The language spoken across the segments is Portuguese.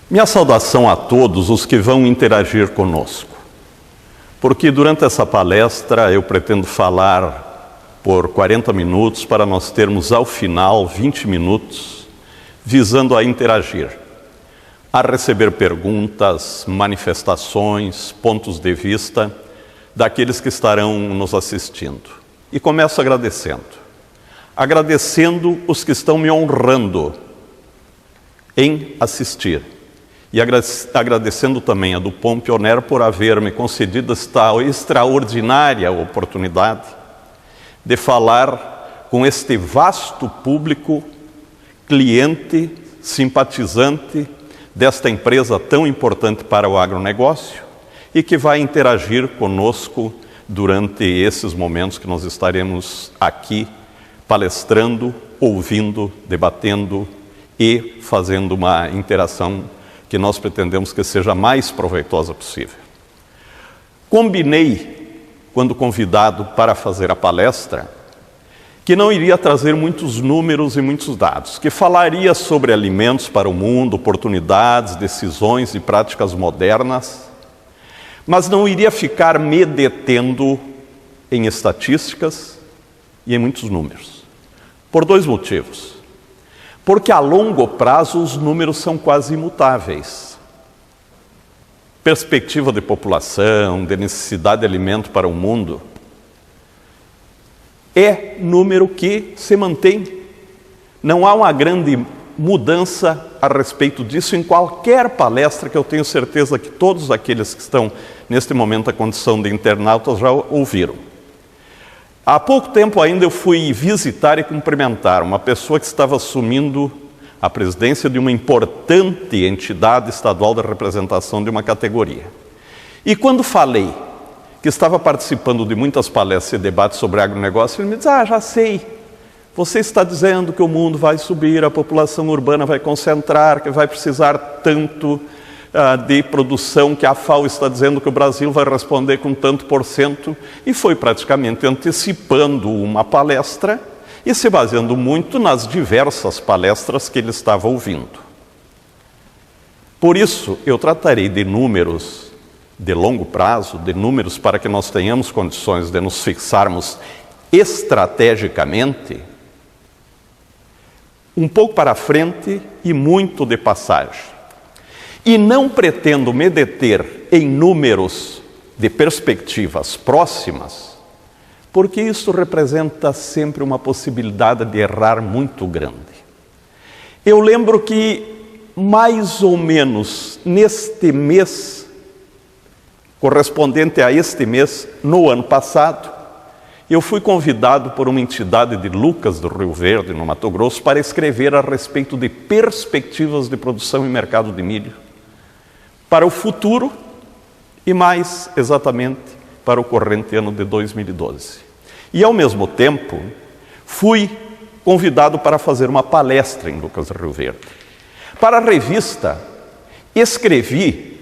Minha saudação a todos os que vão interagir conosco, porque durante essa palestra eu pretendo falar por 40 minutos para nós termos ao final 20 minutos visando a interagir, a receber perguntas, manifestações, pontos de vista daqueles que estarão nos assistindo. E começo agradecendo os que estão me honrando em assistir. E agradecendo também a Dupont Pioneer por haver me concedido esta extraordinária oportunidade de falar com este vasto público, cliente, simpatizante desta empresa tão importante para o agronegócio e que vai interagir conosco durante esses momentos que nós estaremos aqui palestrando, ouvindo, debatendo e fazendo uma interação que nós pretendemos que seja a mais proveitosa possível. Combinei, quando convidado para fazer a palestra, que não iria trazer muitos números e muitos dados, que falaria sobre alimentos para o mundo, oportunidades, decisões e práticas modernas, mas não iria ficar me detendo em estatísticas e em muitos números. Por dois motivos. Porque a longo prazo os números são quase imutáveis. Perspectiva de população, de necessidade de alimento para o mundo, é número que se mantém. Não há uma grande mudança a respeito disso em qualquer palestra que eu tenho certeza que todos aqueles que estão neste momento na condição de internautas já ouviram. Há pouco tempo ainda eu fui visitar e cumprimentar uma pessoa que estava assumindo a presidência de uma importante entidade estadual de representação de uma categoria. E quando falei que estava participando de muitas palestras e debates sobre agronegócio, ele me disse: já sei, você está dizendo que o mundo vai subir, a população urbana vai concentrar, que vai precisar tanto de produção, que a FAO está dizendo que o Brasil vai responder com tanto %, e foi praticamente antecipando uma palestra e se baseando muito nas diversas palestras que ele estava ouvindo. Por isso, eu tratarei de números de longo prazo, de números para que nós tenhamos condições de nos fixarmos estrategicamente, um pouco para frente e muito de passagem. E não pretendo me deter em números de perspectivas próximas, porque isso representa sempre uma possibilidade de errar muito grande. Eu lembro que, mais ou menos neste mês, correspondente a este mês, no ano passado, eu fui convidado por uma entidade de Lucas do Rio Verde, no Mato Grosso, para escrever a respeito de perspectivas de produção e mercado de milho para o futuro e, mais exatamente, para o corrente ano de 2012. E, ao mesmo tempo, fui convidado para fazer uma palestra em Lucas do Rio Verde. Para a revista, escrevi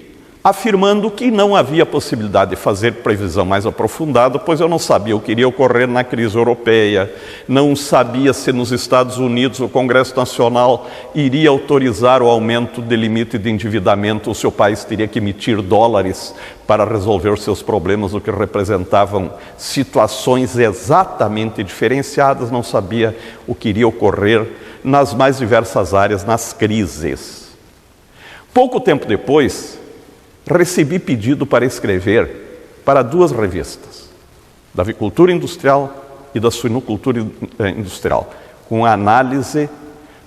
afirmando que não havia possibilidade de fazer previsão mais aprofundada, pois eu não sabia o que iria ocorrer na crise europeia, não sabia se nos Estados Unidos o Congresso Nacional iria autorizar o aumento de limite de endividamento, ou se o país teria que emitir dólares para resolver os seus problemas, o que representavam situações exatamente diferenciadas, não sabia o que iria ocorrer nas mais diversas áreas, nas crises. Pouco tempo depois, recebi pedido para escrever para duas revistas, da avicultura industrial e da suinocultura industrial, com análise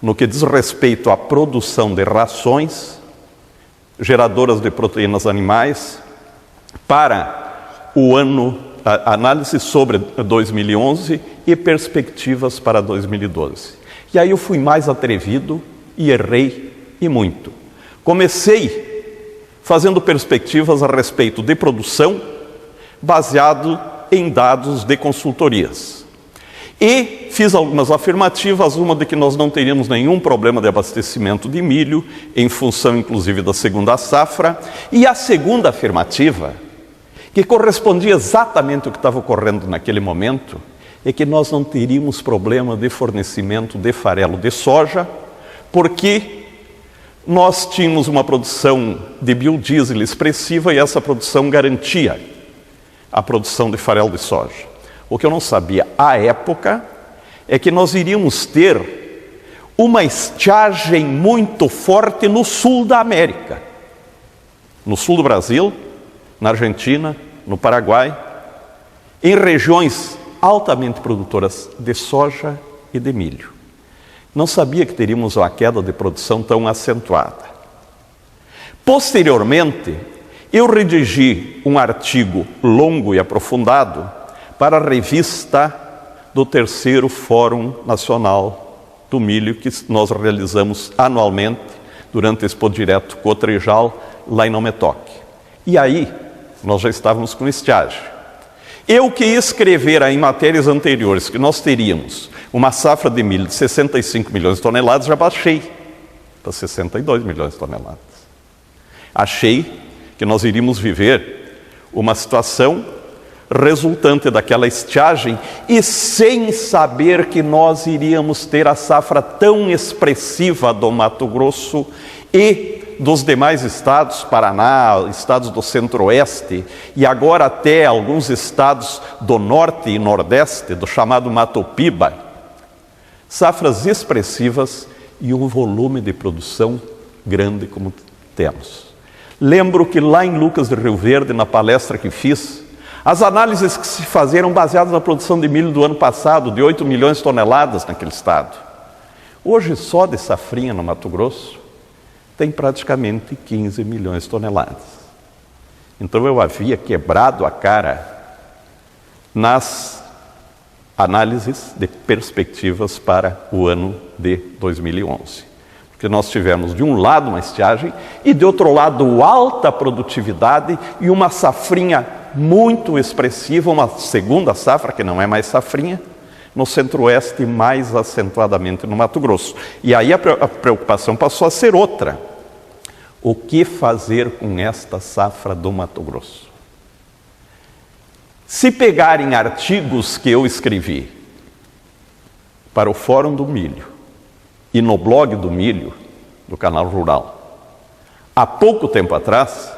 no que diz respeito à produção de rações geradoras de proteínas animais para o ano, análise sobre 2011 e perspectivas para 2012. E aí eu fui mais atrevido e errei e muito. Comecei fazendo perspectivas a respeito de produção, baseado em dados de consultorias. E fiz algumas afirmativas, uma de que nós não teríamos nenhum problema de abastecimento de milho, em função inclusive da segunda safra, e a segunda afirmativa, que correspondia exatamente ao que estava ocorrendo naquele momento, é que nós não teríamos problema de fornecimento de farelo de soja, porque nós tínhamos uma produção de biodiesel expressiva e essa produção garantia a produção de farelo de soja. O que eu não sabia à época é que nós iríamos ter uma estiagem muito forte no sul da América. No sul do Brasil, na Argentina, no Paraguai, em regiões altamente produtoras de soja e de milho. Não sabia que teríamos uma queda de produção tão acentuada. Posteriormente, eu redigi um artigo longo e aprofundado para a revista do 3º Fórum Nacional do Milho, que nós realizamos anualmente durante a Expo Direto Cotrijal, lá em Nometoc. E aí, nós já estávamos com estiagem. Eu que escrevera em matérias anteriores que nós teríamos uma safra de milho de 65 milhões de toneladas, já baixei para 62 milhões de toneladas. Achei que nós iríamos viver uma situação resultante daquela estiagem e sem saber que nós iríamos ter a safra tão expressiva do Mato Grosso e dos demais estados, Paraná, estados do Centro-Oeste e agora até alguns estados do Norte e Nordeste, do chamado Mato Piba, safras expressivas e um volume de produção grande como temos. Lembro que lá em Lucas do Rio Verde, na palestra que fiz, as análises que se faziam baseadas na produção de milho do ano passado, de 8 milhões de toneladas naquele estado. Hoje, só de safrinha no Mato Grosso, tem praticamente 15 milhões de toneladas. Então eu havia quebrado a cara nas análises de perspectivas para o ano de 2011. Porque nós tivemos de um lado uma estiagem e de outro lado alta produtividade e uma safrinha muito expressiva, uma segunda safra, que não é mais safrinha, no Centro-Oeste e mais acentuadamente no Mato Grosso. E aí a preocupação passou a ser outra. O que fazer com esta safra do Mato Grosso? Se pegarem artigos que eu escrevi para o Fórum do Milho e no blog do Milho, do Canal Rural, há pouco tempo atrás,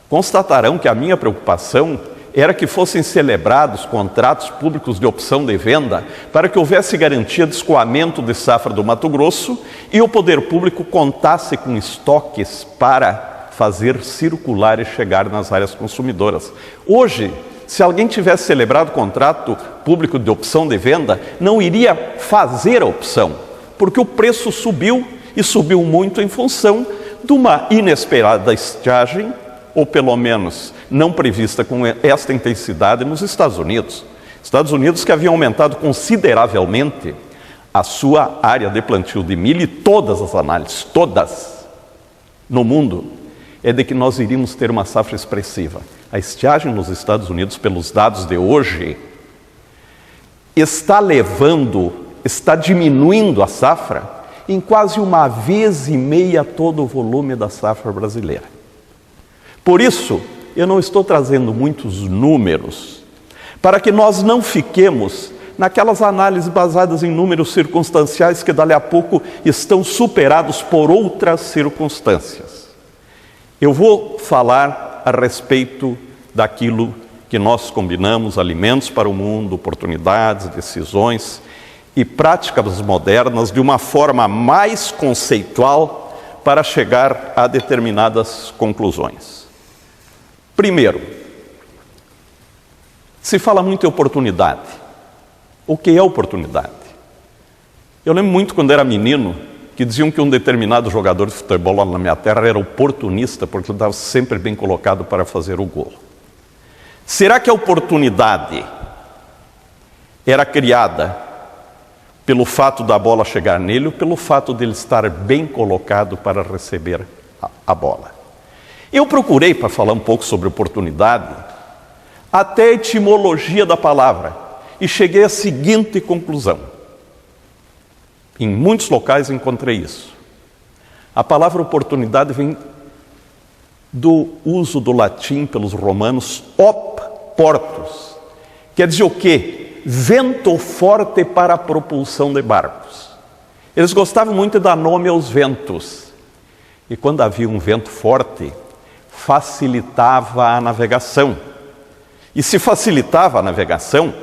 constatarão que a minha preocupação era que fossem celebrados contratos públicos de opção de venda para que houvesse garantia de escoamento de safra do Mato Grosso e o poder público contasse com estoques para fazer circular e chegar nas áreas consumidoras. Hoje, se alguém tivesse celebrado contrato público de opção de venda, não iria fazer a opção, porque o preço subiu e subiu muito em função de uma inesperada estiagem, ou pelo menos não prevista com esta intensidade nos Estados Unidos. Estados Unidos que haviam aumentado consideravelmente a sua área de plantio de milho e todas as análises, todas, no mundo, é de que nós iríamos ter uma safra expressiva. A estiagem nos Estados Unidos, pelos dados de hoje, está diminuindo a safra em quase 1,5 vezes todo o volume da safra brasileira. Por isso, eu não estou trazendo muitos números, para que nós não fiquemos naquelas análises baseadas em números circunstanciais que dali a pouco estão superados por outras circunstâncias. Eu vou falar a respeito daquilo que nós combinamos, alimentos para o mundo, oportunidades, decisões e práticas modernas de uma forma mais conceitual para chegar a determinadas conclusões. Primeiro, se fala muito em oportunidade. O que é oportunidade? Eu lembro muito quando era menino que diziam que um determinado jogador de futebol lá na minha terra era oportunista porque ele estava sempre bem colocado para fazer o gol. Será que a oportunidade era criada pelo fato da bola chegar nele ou pelo fato dele estar bem colocado para receber a bola? Eu procurei, para falar um pouco sobre oportunidade, até a etimologia da palavra e cheguei à seguinte conclusão. Em muitos locais encontrei isso. A palavra oportunidade vem do uso do latim pelos romanos op portus. Quer dizer o quê? Vento forte para a propulsão de barcos. Eles gostavam muito de dar nome aos ventos. e quando havia um vento forte, facilitava a navegação. E se facilitava a navegação,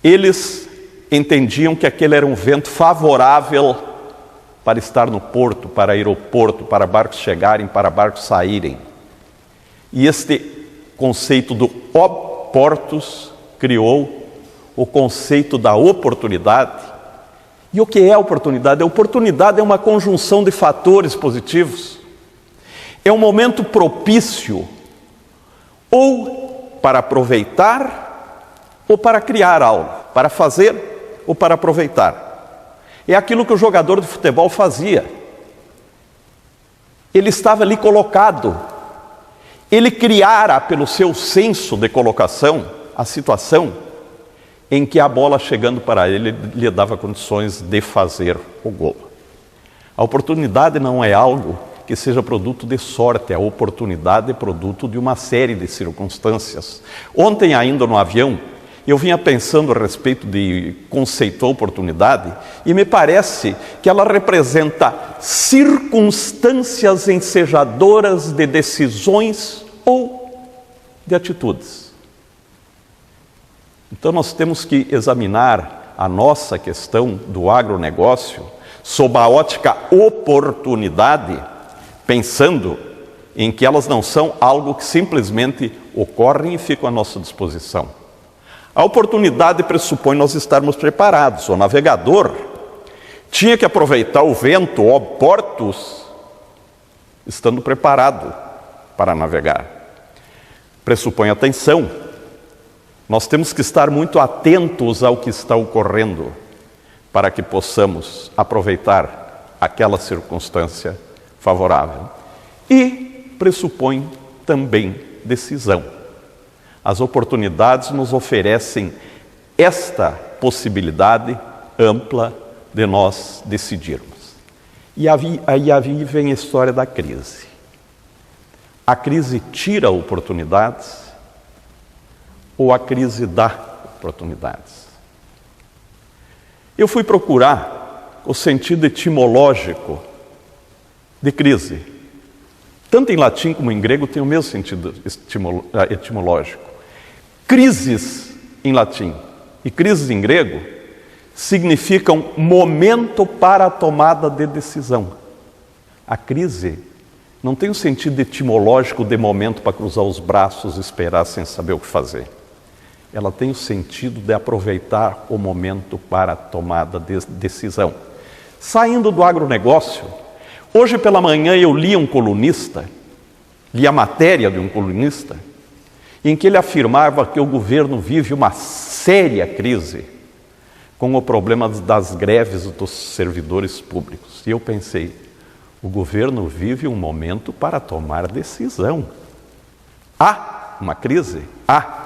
eles entendiam que aquele era um vento favorável para estar no porto, para aeroporto, para barcos chegarem, para barcos saírem. E este conceito do oportus criou o conceito da oportunidade. E o que é a oportunidade? A oportunidade é uma conjunção de fatores positivos. É um momento propício ou para aproveitar ou para criar algo, para fazer ou para aproveitar. É aquilo que o jogador de futebol fazia. Ele estava ali colocado. Ele criara pelo seu senso de colocação a situação em que a bola chegando para ele lhe dava condições de fazer o gol. A oportunidade não é algo que seja produto de sorte, a oportunidade é produto de uma série de circunstâncias. Ontem ainda no avião, eu vinha pensando a respeito de conceito oportunidade e me parece que ela representa circunstâncias ensejadoras de decisões ou de atitudes. Então nós temos que examinar a nossa questão do agronegócio sob a ótica oportunidade, pensando em que elas não são algo que simplesmente ocorrem e ficam à nossa disposição. A oportunidade pressupõe nós estarmos preparados. O navegador tinha que aproveitar o vento, o portus, estando preparado para navegar. Pressupõe atenção. Nós temos que estar muito atentos ao que está ocorrendo para que possamos aproveitar aquela circunstância favorável. E pressupõe também decisão. As oportunidades nos oferecem esta possibilidade ampla de nós decidirmos. E aí vem a história da crise. A crise tira oportunidades ou a crise dá oportunidades? Eu fui procurar o sentido etimológico de crise. Tanto em latim como em grego tem o mesmo sentido etimológico. Crises em latim e crises em grego significam momento para a tomada de decisão. A crise não tem o sentido etimológico de momento para cruzar os braços e esperar sem saber o que fazer. Ela tem o sentido de aproveitar o momento para a tomada de decisão. Saindo do agronegócio, hoje pela manhã eu li um colunista, li a matéria de um colunista, em que ele afirmava que o governo vive uma séria crise com o problema das greves dos servidores públicos. E eu pensei, o governo vive um momento para tomar decisão. Há uma crise? Há.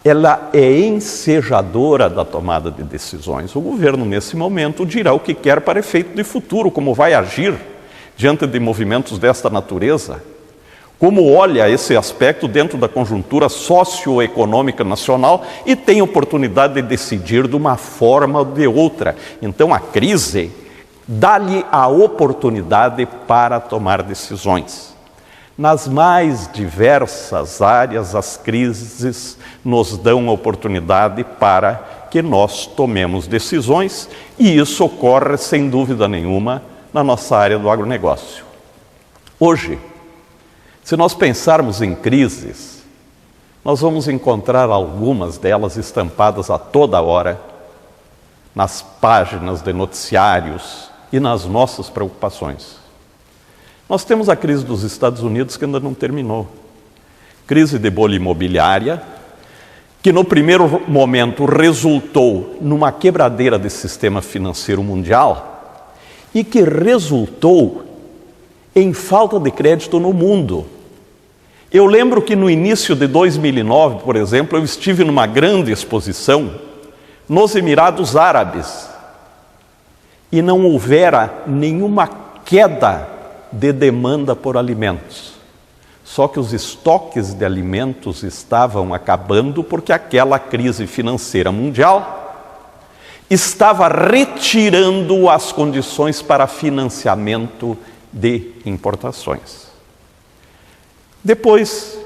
Ela é ensejadora da tomada de decisões. O governo, nesse momento, dirá o que quer para efeito de futuro, como vai agir diante de movimentos desta natureza, como olha esse aspecto dentro da conjuntura socioeconômica nacional e tem oportunidade de decidir de uma forma ou de outra. Então, a crise dá-lhe a oportunidade para tomar decisões. Nas mais diversas áreas, as crises nos dão a oportunidade para que nós tomemos decisões, e isso ocorre, sem dúvida nenhuma, na nossa área do agronegócio. Hoje, se nós pensarmos em crises, nós vamos encontrar algumas delas estampadas a toda hora nas páginas de noticiários e nas nossas preocupações. Nós temos a crise dos Estados Unidos que ainda não terminou. Crise de bolha imobiliária, que no primeiro momento resultou numa quebradeira do sistema financeiro mundial e que resultou em falta de crédito no mundo. Eu lembro que no início de 2009, por exemplo, eu estive numa grande exposição nos Emirados Árabes e não houvera nenhuma queda de demanda por alimentos. Só que os estoques de alimentos estavam acabando porque aquela crise financeira mundial estava retirando as condições para financiamento de importações. Depois,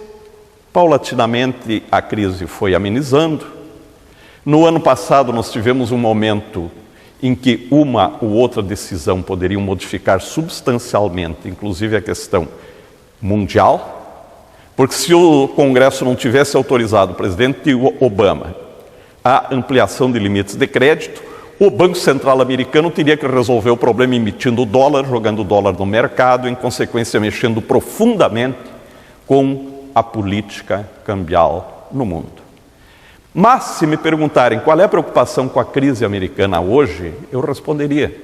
paulatinamente, a crise foi amenizando. No ano passado, nós tivemos um momento em que uma ou outra decisão poderiam modificar substancialmente, inclusive a questão mundial, porque se o Congresso não tivesse autorizado o presidente Obama a ampliação de limites de crédito, o Banco Central americano teria que resolver o problema emitindo dólar, jogando dólar no mercado, em consequência mexendo profundamente com a política cambial no mundo. Mas, se me perguntarem qual é a preocupação com a crise americana hoje, eu responderia: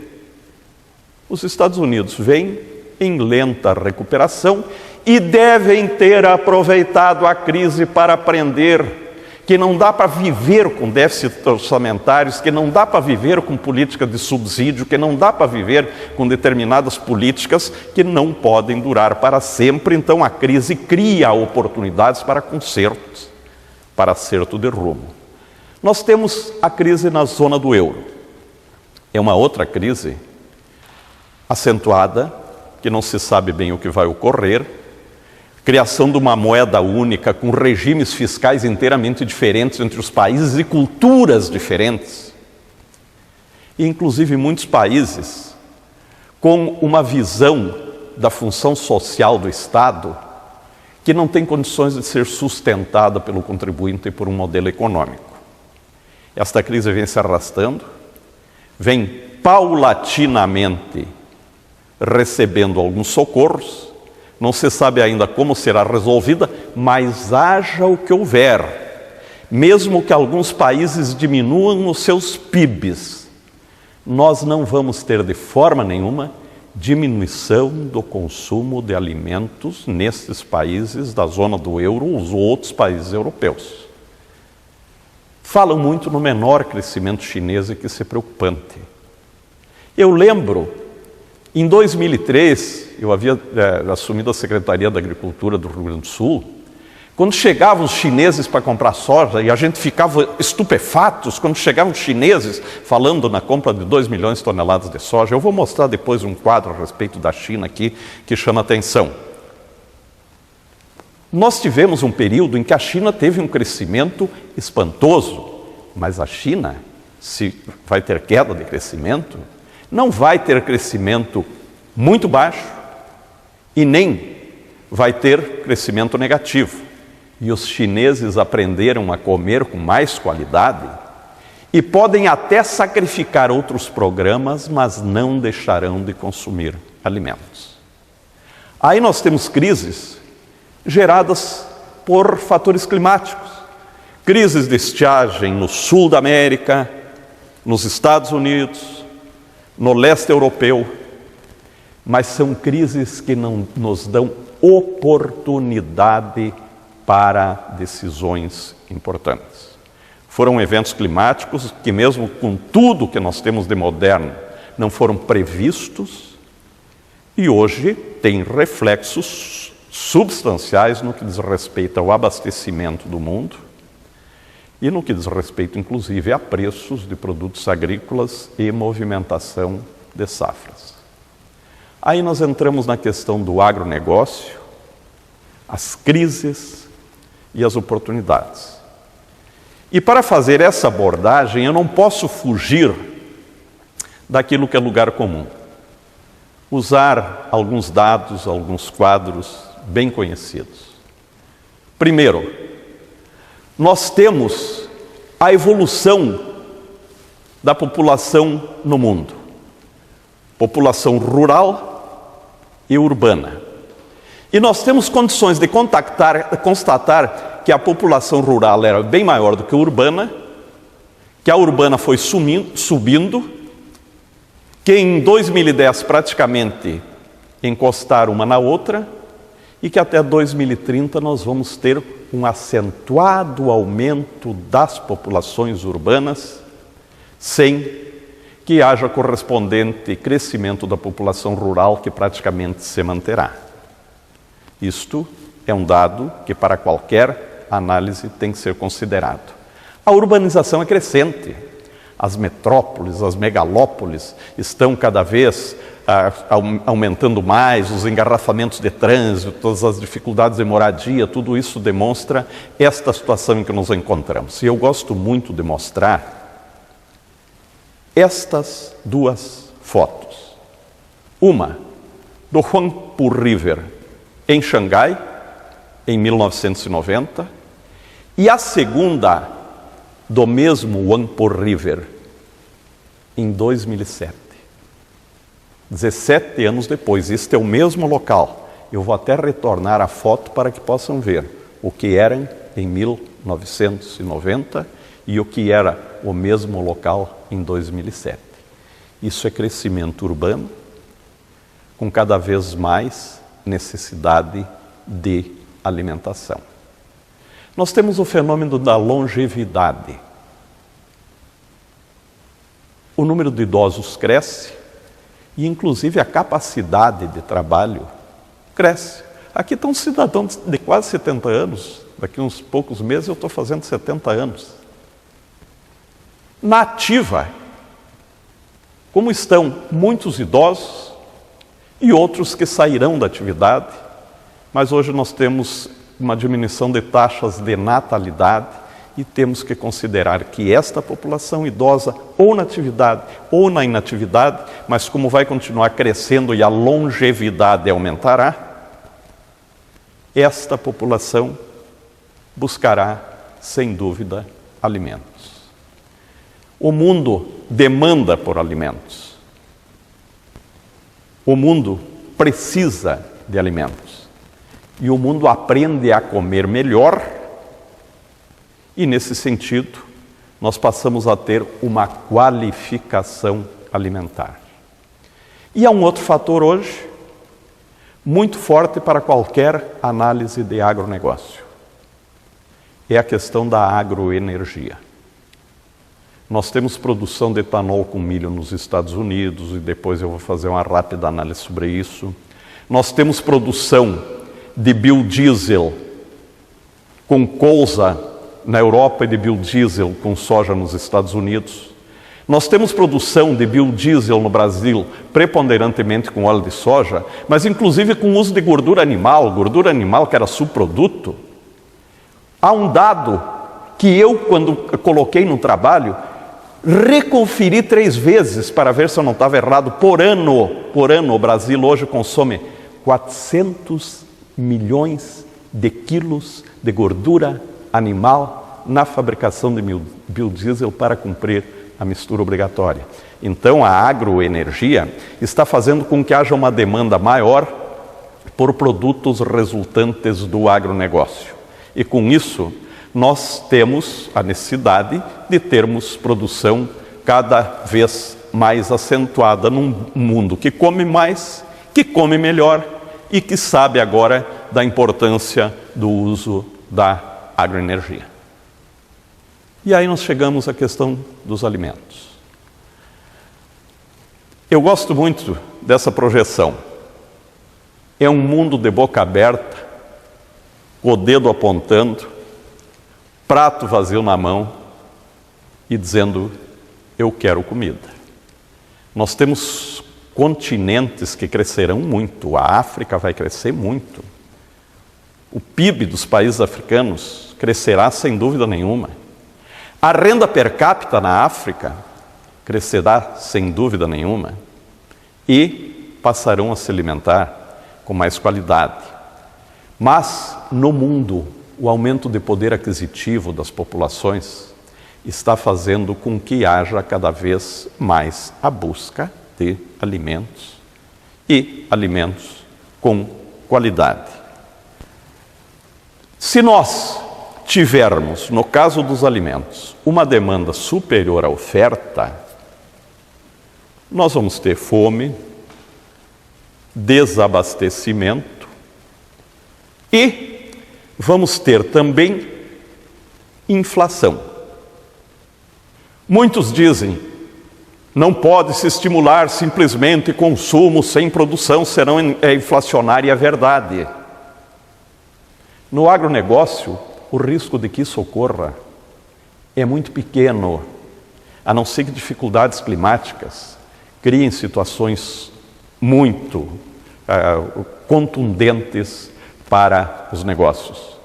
os Estados Unidos vêm em lenta recuperação e devem ter aproveitado a crise para aprender que não dá para viver com déficits orçamentários, que não dá para viver com política de subsídio, que não dá para viver com determinadas políticas que não podem durar para sempre. Então a crise cria oportunidades para consertos, para acerto de rumo. Nós temos a crise na zona do euro. É uma outra crise acentuada, que não se sabe bem o que vai ocorrer, criação de uma moeda única com regimes fiscais inteiramente diferentes entre os países e culturas diferentes. E, inclusive, muitos países com uma visão da função social do Estado que não tem condições de ser sustentada pelo contribuinte por um modelo econômico. Esta crise vem se arrastando, vem paulatinamente recebendo alguns socorros, não se sabe ainda como será resolvida, mas haja o que houver, mesmo que alguns países diminuam os seus PIBs, nós não vamos ter de forma nenhuma diminuição do consumo de alimentos nesses países da zona do euro ou os outros países europeus. Falam muito no menor crescimento chinês, e que isso é preocupante. Eu lembro, em 2003, eu havia assumido a Secretaria da Agricultura do Rio Grande do Sul, quando chegavam os chineses para comprar soja, e a gente ficava estupefatos quando chegavam os chineses falando na compra de 2 milhões de toneladas de soja. Eu vou mostrar depois um quadro a respeito da China aqui que chama atenção. Nós tivemos um período em que a China teve um crescimento espantoso, mas a China, se vai ter queda de crescimento, não vai ter crescimento muito baixo e nem vai ter crescimento negativo. E os chineses aprenderam a comer com mais qualidade e podem até sacrificar outros programas, mas não deixarão de consumir alimentos. Aí nós temos crises geradas por fatores climáticos. Crises de estiagem no sul da América, nos Estados Unidos, no leste europeu. Mas são crises que não nos dão oportunidade para decisões importantes. Foram eventos climáticos que, mesmo com tudo que nós temos de moderno, não foram previstos e hoje têm reflexos substanciais no que diz respeito ao abastecimento do mundo e no que diz respeito, inclusive, a preços de produtos agrícolas e movimentação de safras. Aí nós entramos na questão do agronegócio, as crises e as oportunidades. E para fazer essa abordagem, eu não posso fugir daquilo que é lugar comum. Usar alguns dados, alguns quadros bem conhecidos. Primeiro, nós temos a evolução da população no mundo. População rural e urbana. E nós temos condições de constatar que a população rural era bem maior do que a urbana, que a urbana foi subindo, que em 2010 praticamente encostaram uma na outra, e que até 2030 nós vamos ter um acentuado aumento das populações urbanas, sem que haja correspondente crescimento da população rural, que praticamente se manterá. Isto é um dado que, para qualquer análise, tem que ser considerado. A urbanização é crescente. As metrópoles, as megalópolis estão cada vez aumentando mais, os engarrafamentos de trânsito, todas as dificuldades de moradia, tudo isso demonstra esta situação em que nos encontramos. E eu gosto muito de mostrar estas duas fotos. Uma do Huangpu River em Xangai, em 1990, e a segunda do mesmo Huangpu River em 2007. 17 anos depois, este é o mesmo local. Eu vou até retornar a foto para que possam ver o que era em 1990 e o que era o mesmo local em 2007. Isso é crescimento urbano, com cada vez mais necessidade de alimentação. Nós temos o fenômeno da longevidade. O número de idosos cresce e, inclusive, a capacidade de trabalho cresce. Aqui estão cidadãos de quase 70 anos. Daqui a uns poucos meses eu estou fazendo 70 anos. Na ativa, como estão muitos idosos e outros que sairão da atividade, mas hoje nós temos uma diminuição de taxas de natalidade e temos que considerar que esta população idosa, ou na atividade ou na inatividade, mas como vai continuar crescendo e a longevidade aumentará, esta população buscará, sem dúvida, alimentos. O mundo demanda por alimentos. O mundo precisa de alimentos. E o mundo aprende a comer melhor. E, nesse sentido, nós passamos a ter uma qualificação alimentar. E há um outro fator hoje, muito forte para qualquer análise de agronegócio. É a questão da agroenergia. Nós temos produção de etanol com milho nos Estados Unidos, e depois eu vou fazer uma rápida análise sobre isso. Nós temos produção de biodiesel com colza na Europa e de biodiesel com soja nos Estados Unidos. Nós temos produção de biodiesel no Brasil, preponderantemente com óleo de soja, mas inclusive com uso de gordura animal que era subproduto. Há um dado que eu, quando coloquei no trabalho, reconferi 3 vezes para ver se eu não estava errado. Por ano, o Brasil hoje consome 400 milhões de quilos de gordura animal na fabricação de biodiesel para cumprir a mistura obrigatória. Então, a agroenergia está fazendo com que haja uma demanda maior por produtos resultantes do agronegócio. E com isso, nós temos a necessidade de termos produção cada vez mais acentuada num mundo que come mais, que come melhor e que sabe agora da importância do uso da agroenergia. E aí nós chegamos à questão dos alimentos. Eu gosto muito dessa projeção. É um mundo de boca aberta, o dedo apontando, prato vazio na mão e dizendo, eu quero comida. Nós temos continentes que crescerão muito. A África vai crescer muito. O PIB dos países africanos crescerá sem dúvida nenhuma. A renda per capita na África crescerá sem dúvida nenhuma. E passarão a se alimentar com mais qualidade. Mas, no mundo, o aumento de poder aquisitivo das populações está fazendo com que haja cada vez mais a busca de alimentos e alimentos com qualidade. Se nós tivermos, no caso dos alimentos, uma demanda superior à oferta, nós vamos ter fome, desabastecimento e vamos ter também inflação. Muitos dizem, não pode se estimular simplesmente consumo sem produção, senão é inflacionária, e é verdade. No agronegócio, o risco de que isso ocorra é muito pequeno, a não ser que dificuldades climáticas criem situações muito contundentes para os negócios.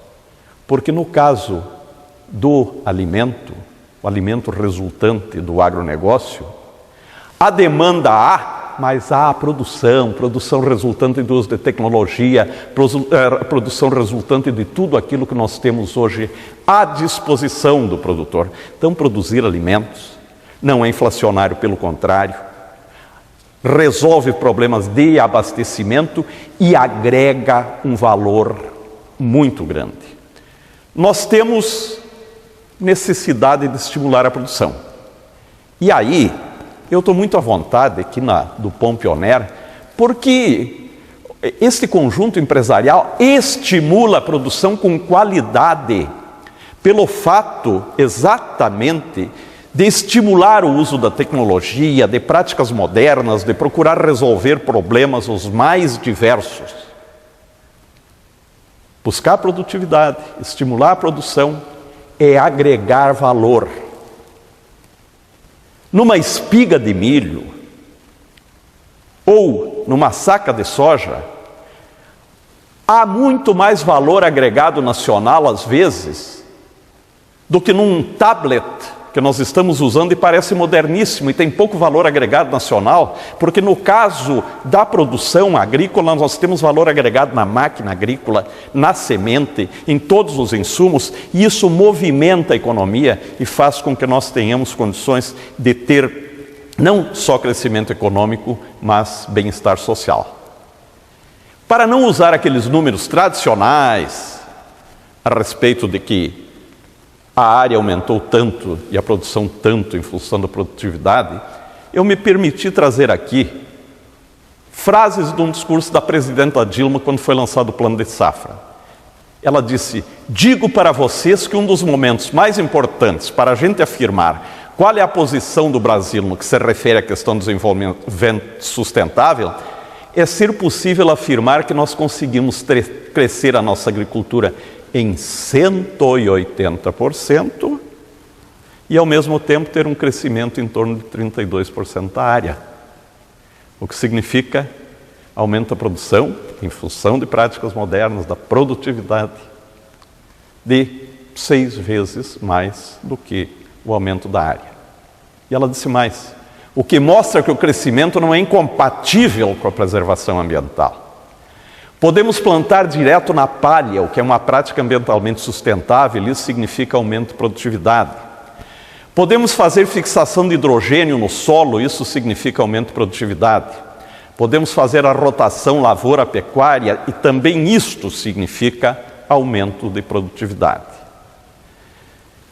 Porque no caso do alimento, o alimento resultante do agronegócio, a demanda há, mas há a produção resultante do uso de tecnologia, produção resultante de tudo aquilo que nós temos hoje à disposição do produtor. Então, produzir alimentos não é inflacionário, pelo contrário, resolve problemas de abastecimento e agrega um valor muito grande. Nós temos necessidade de estimular a produção. E aí, eu estou muito à vontade aqui do Pão Pioneer, porque este conjunto empresarial estimula a produção com qualidade, pelo fato exatamente de estimular o uso da tecnologia, de práticas modernas, de procurar resolver problemas os mais diversos. Buscar produtividade, estimular a produção, é agregar valor. Numa espiga de milho ou numa saca de soja, há muito mais valor agregado nacional, às vezes, do que num tablet que nós estamos usando e parece moderníssimo e tem pouco valor agregado nacional, porque no caso da produção agrícola nós temos valor agregado na máquina agrícola, na semente, em todos os insumos, e isso movimenta a economia e faz com que nós tenhamos condições de ter não só crescimento econômico, mas bem-estar social. Para não usar aqueles números tradicionais a respeito de que a área aumentou tanto e a produção tanto em função da produtividade, eu me permiti trazer aqui frases de um discurso da presidenta Dilma quando foi lançado o plano de safra. Ela disse: digo para vocês que um dos momentos mais importantes para a gente afirmar qual é a posição do Brasil no que se refere à questão do desenvolvimento sustentável é ser possível afirmar que nós conseguimos crescer a nossa agricultura em 180% e, ao mesmo tempo, ter um crescimento em torno de 32% da área. O que significa aumento da produção, em função de práticas modernas, da produtividade, de 6 vezes mais do que o aumento da área. E ela disse mais: o que mostra que o crescimento não é incompatível com a preservação ambiental. Podemos plantar direto na palha, o que é uma prática ambientalmente sustentável, e isso significa aumento de produtividade. Podemos fazer fixação de hidrogênio no solo, isso significa aumento de produtividade. Podemos fazer a rotação lavoura-pecuária, e também isto significa aumento de produtividade.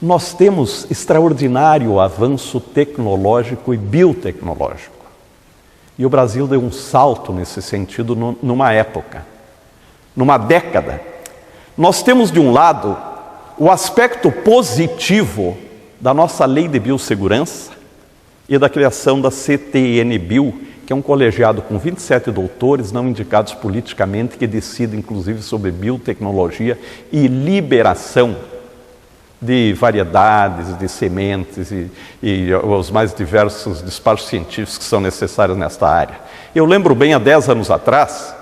Nós temos extraordinário avanço tecnológico e biotecnológico. E o Brasil deu um salto nesse sentido numa época. Numa década. Nós temos, de um lado, o aspecto positivo da nossa lei de biossegurança e da criação da CTN-Bio, que é um colegiado com 27 doutores não indicados politicamente, que decide, inclusive, sobre biotecnologia e liberação de variedades, de sementes e os mais diversos despachos científicos que são necessários nesta área. Eu lembro bem, há 10 anos atrás,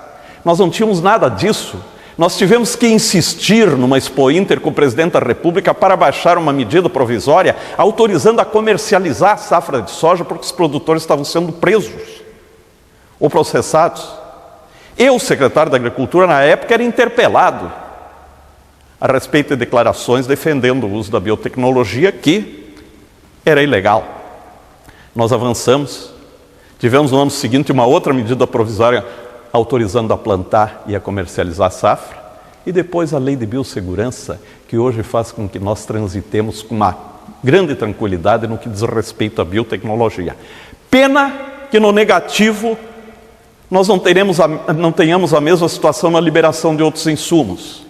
nós não tínhamos nada disso. Nós tivemos que insistir numa Expo Inter com o presidente da República para baixar uma medida provisória autorizando a comercializar a safra de soja, porque os produtores estavam sendo presos ou processados. Eu, secretário da Agricultura, na época, era interpelado a respeito de declarações defendendo o uso da biotecnologia, que era ilegal. Nós avançamos, tivemos no ano seguinte uma outra medida provisória autorizando a plantar e a comercializar a safra, e depois a lei de biossegurança, que hoje faz com que nós transitemos com uma grande tranquilidade no que diz respeito à biotecnologia. Pena que no negativo nós não tenhamos a mesma situação na liberação de outros insumos,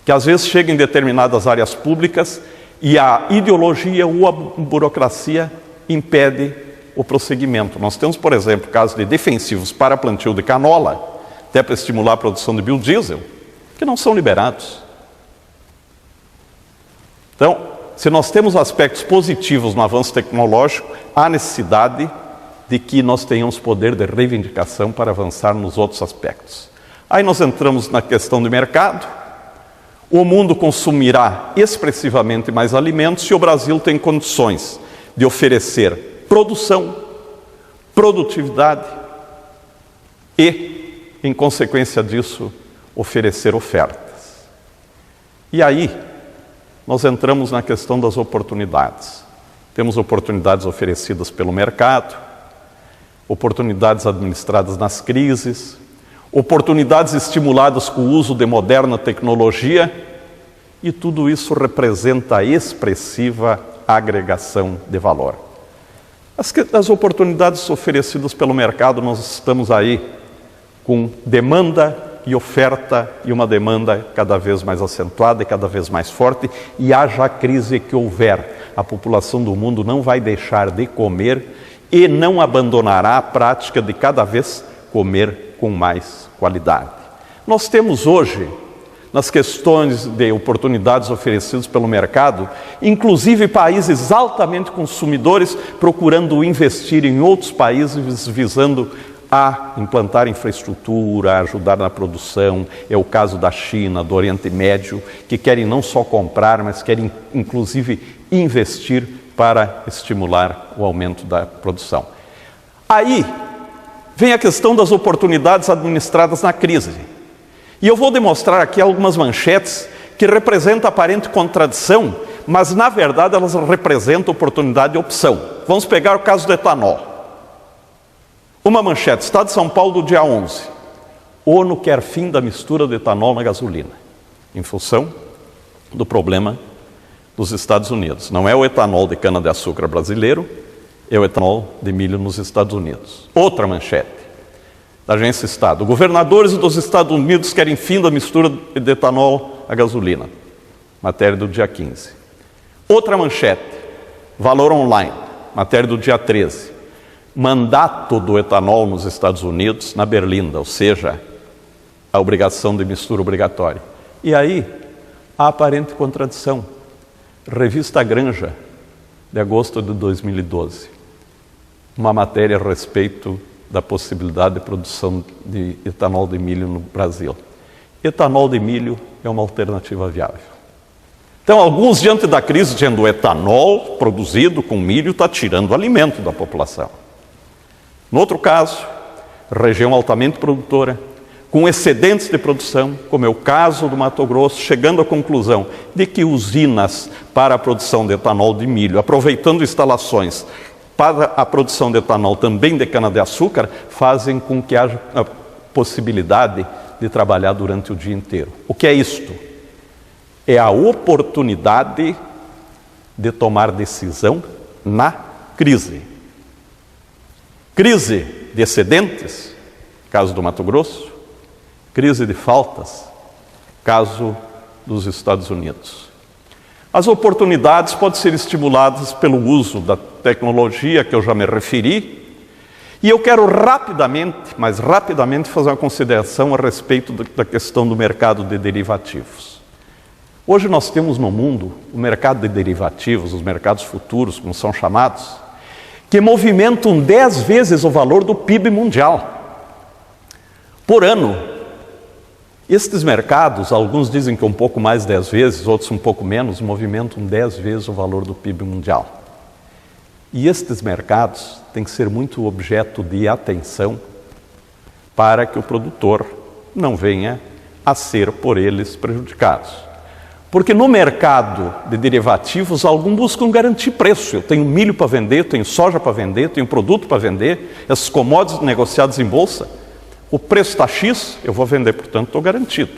que às vezes chega em determinadas áreas públicas e a ideologia ou a burocracia impede o prosseguimento. Nós temos, por exemplo, casos de defensivos para plantio de canola, até para estimular a produção de biodiesel, que não são liberados. Então, se nós temos aspectos positivos no avanço tecnológico, há necessidade de que nós tenhamos poder de reivindicação para avançar nos outros aspectos. Aí nós entramos na questão do mercado. O mundo consumirá expressivamente mais alimentos se o Brasil tem condições de oferecer produção, produtividade e, em consequência disso, oferecer ofertas. E aí, nós entramos na questão das oportunidades. Temos oportunidades oferecidas pelo mercado, oportunidades administradas nas crises, oportunidades estimuladas com o uso de moderna tecnologia, e tudo isso representa a expressiva agregação de valor. As oportunidades oferecidas pelo mercado, nós estamos aí com demanda e oferta, e uma demanda cada vez mais acentuada e cada vez mais forte, e haja a crise que houver, a população do mundo não vai deixar de comer e não abandonará a prática de cada vez comer com mais qualidade. Nós temos hoje, nas questões de oportunidades oferecidas pelo mercado, inclusive países altamente consumidores procurando investir em outros países, visando a implantar infraestrutura, a ajudar na produção. É o caso da China, do Oriente Médio, que querem não só comprar, mas querem inclusive investir para estimular o aumento da produção. Aí vem a questão das oportunidades administradas na crise. E eu vou demonstrar aqui algumas manchetes que representam aparente contradição, mas na verdade elas representam oportunidade e opção. Vamos pegar o caso do etanol. Uma manchete, Estado de São Paulo, do dia 11. ONU quer fim da mistura de etanol na gasolina, em função do problema dos Estados Unidos. Não é o etanol de cana-de-açúcar brasileiro, é o etanol de milho nos Estados Unidos. Outra manchete, da agência Estado. Governadores dos Estados Unidos querem fim da mistura de etanol à gasolina. Matéria do dia 15. Outra manchete, Valor Online. Matéria do dia 13. Mandato do etanol nos Estados Unidos na Berlinda, ou seja, a obrigação de mistura obrigatória. E aí, a aparente contradição. Revista Granja, de agosto de 2012. Uma matéria a respeito da possibilidade de produção de etanol de milho no Brasil. Etanol de milho é uma alternativa viável. Então, alguns, diante da crise, dizendo o etanol produzido com milho está tirando alimento da população. No outro caso, região altamente produtora, com excedentes de produção, como é o caso do Mato Grosso, chegando à conclusão de que usinas para a produção de etanol de milho, aproveitando instalações para a produção de etanol também de cana-de-açúcar, fazem com que haja a possibilidade de trabalhar durante o dia inteiro. O que é isto? É a oportunidade de tomar decisão na crise. Crise de excedentes, caso do Mato Grosso. Crise de faltas, caso dos Estados Unidos. As oportunidades podem ser estimuladas pelo uso da tecnologia que eu já me referi, e eu quero mais rapidamente fazer uma consideração a respeito da questão do mercado de derivativos. Hoje nós temos no mundo o mercado de derivativos, os mercados futuros, como são chamados, que movimentam 10 vezes o valor do PIB mundial. Por ano, estes mercados, alguns dizem que um pouco mais 10 vezes, outros um pouco menos, movimentam 10 vezes o valor do PIB mundial. E estes mercados têm que ser muito objeto de atenção para que o produtor não venha a ser por eles prejudicados. Porque no mercado de derivativos, alguns buscam garantir preço. Eu tenho milho para vender, tenho soja para vender, tenho produto para vender, esses commodities negociados em bolsa. O preço está X, eu vou vender, portanto, estou garantido.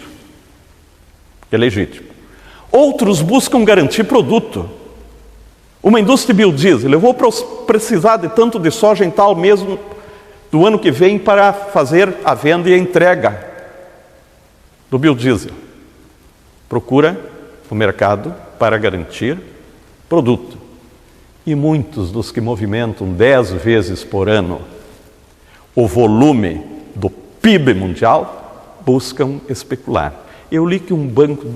É legítimo. Outros buscam garantir produto. Uma indústria de biodiesel, eu vou precisar de tanto de soja em tal mês do ano que vem para fazer a venda e a entrega do biodiesel. Procura o mercado para garantir produto. E muitos dos que movimentam 10 vezes por ano o volume do PIB mundial buscam especular. Eu li que um banco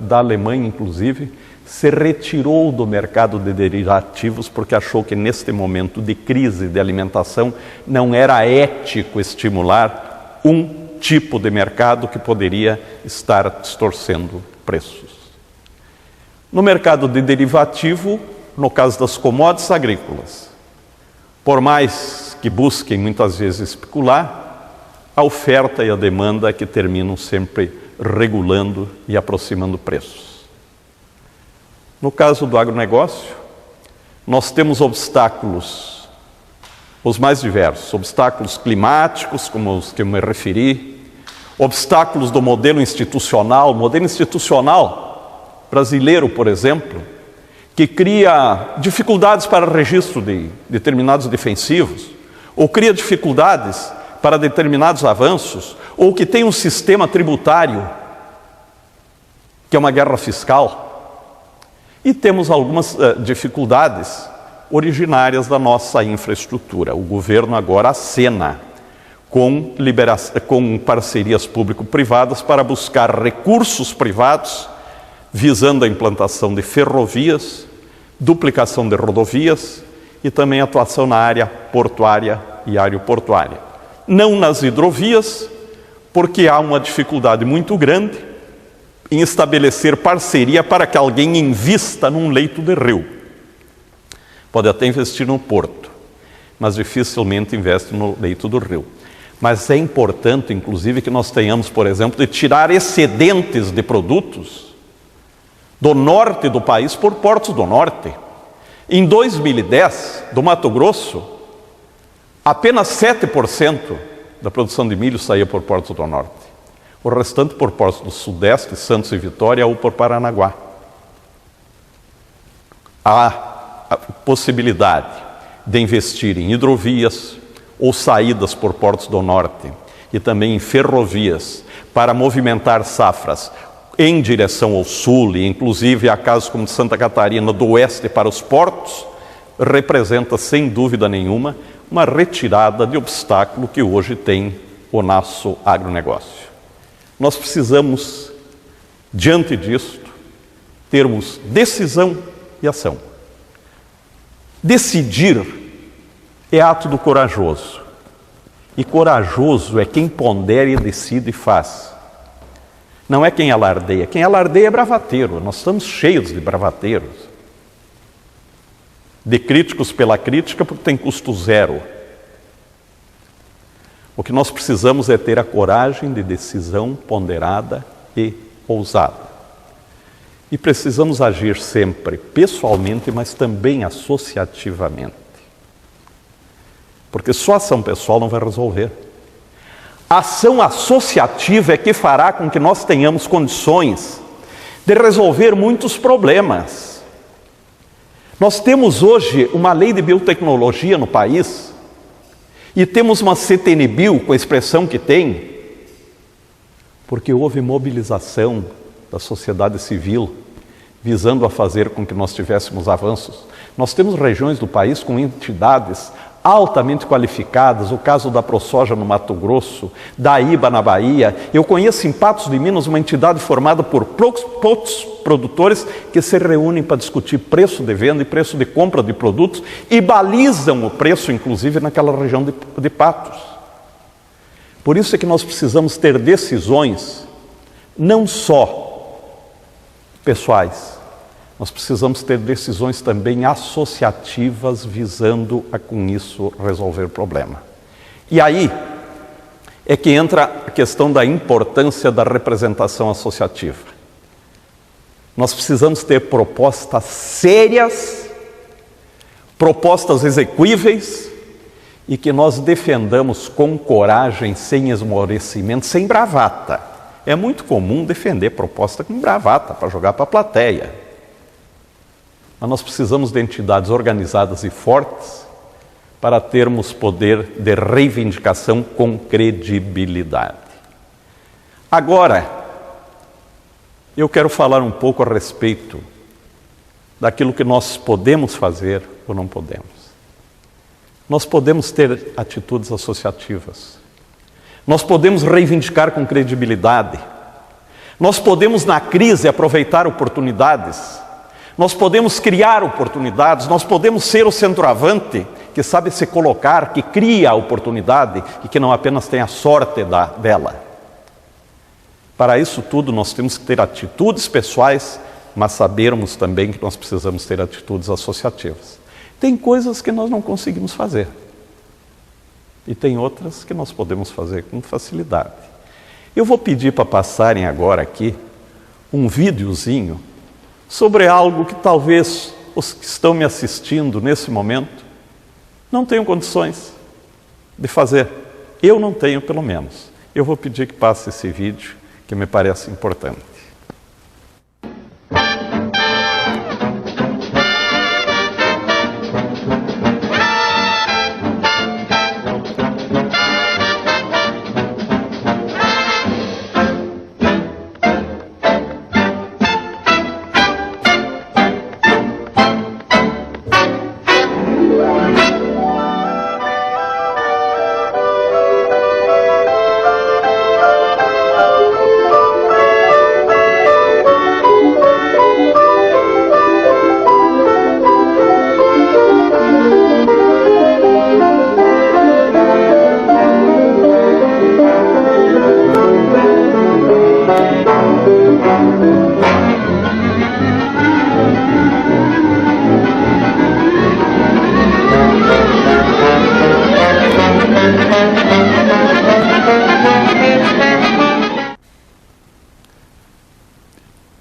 da Alemanha, inclusive, se retirou do mercado de derivativos porque achou que neste momento de crise de alimentação não era ético estimular um tipo de mercado que poderia estar distorcendo preços. No mercado de derivativo, no caso das commodities agrícolas, por mais que busquem muitas vezes especular, a oferta e a demanda é que terminam sempre regulando e aproximando preços. No caso do agronegócio, nós temos obstáculos, os mais diversos, obstáculos climáticos, como os que eu me referi, obstáculos do modelo institucional brasileiro, por exemplo, que cria dificuldades para registro de determinados defensivos, ou cria dificuldades para determinados avanços, ou que tem um sistema tributário que é uma guerra fiscal. E temos algumas dificuldades originárias da nossa infraestrutura. O governo agora acena com parcerias público-privadas para buscar recursos privados, visando a implantação de ferrovias, duplicação de rodovias e também atuação na área portuária e aeroportuária. Não nas hidrovias, porque há uma dificuldade muito grande em estabelecer parceria para que alguém invista num leito de rio. Pode até investir no porto, mas dificilmente investe no leito do rio. Mas é importante, inclusive, que nós tenhamos, por exemplo, de tirar excedentes de produtos do norte do país por portos do norte. Em 2010, do Mato Grosso, apenas 7% da produção de milho saía por portos do norte. O restante por portos do Sudeste, Santos e Vitória, ou por Paranaguá. Há a possibilidade de investir em hidrovias ou saídas por portos do Norte e também em ferrovias para movimentar safras em direção ao Sul, e inclusive há casos como de Santa Catarina, do Oeste para os portos, representa sem dúvida nenhuma uma retirada de obstáculo que hoje tem o nosso agronegócio. Nós precisamos, diante disto, termos decisão e ação. Decidir é ato do corajoso. E corajoso é quem pondera e decide e faz. Não é quem alardeia. Quem alardeia é bravateiro. Nós estamos cheios de bravateiros. De críticos pela crítica, porque tem custo zero. O que nós precisamos é ter a coragem de decisão ponderada e ousada. E precisamos agir sempre pessoalmente, mas também associativamente. Porque só a ação pessoal não vai resolver. A ação associativa é que fará com que nós tenhamos condições de resolver muitos problemas. Nós temos hoje uma lei de biotecnologia no país, e temos uma CTN-Bio, com a expressão que tem, porque houve mobilização da sociedade civil, visando a fazer com que nós tivéssemos avanços. Nós temos regiões do país com entidades altamente qualificadas, o caso da ProSoja no Mato Grosso, da IBA na Bahia. Eu conheço em Patos de Minas uma entidade formada por poucos produtores que se reúnem para discutir preço de venda e preço de compra de produtos e balizam o preço, inclusive, naquela região de Patos. Por isso é que nós precisamos ter decisões não só pessoais, nós precisamos ter decisões também associativas visando a, com isso, resolver o problema. E aí é que entra a questão da importância da representação associativa. Nós precisamos ter propostas sérias, propostas execuíveis e que nós defendamos com coragem, sem esmorecimento, sem bravata. É muito comum defender proposta com bravata para jogar para a plateia. Mas nós precisamos de entidades organizadas e fortes para termos poder de reivindicação com credibilidade. Agora, eu quero falar um pouco a respeito daquilo que nós podemos fazer ou não podemos. Nós podemos ter atitudes associativas. Nós podemos reivindicar com credibilidade. Nós podemos, na crise, aproveitar oportunidades. Nós podemos criar oportunidades, nós podemos ser o centroavante que sabe se colocar, que cria a oportunidade e que não apenas tem a sorte dela. Para isso tudo nós temos que ter atitudes pessoais, mas sabermos também que nós precisamos ter atitudes associativas. Tem coisas que nós não conseguimos fazer. E tem outras que nós podemos fazer com facilidade. Eu vou pedir para passarem agora aqui um videozinho sobre algo que talvez os que estão me assistindo nesse momento não tenham condições de fazer. Eu não tenho, pelo menos. Eu vou pedir que passe esse vídeo, que me parece importante.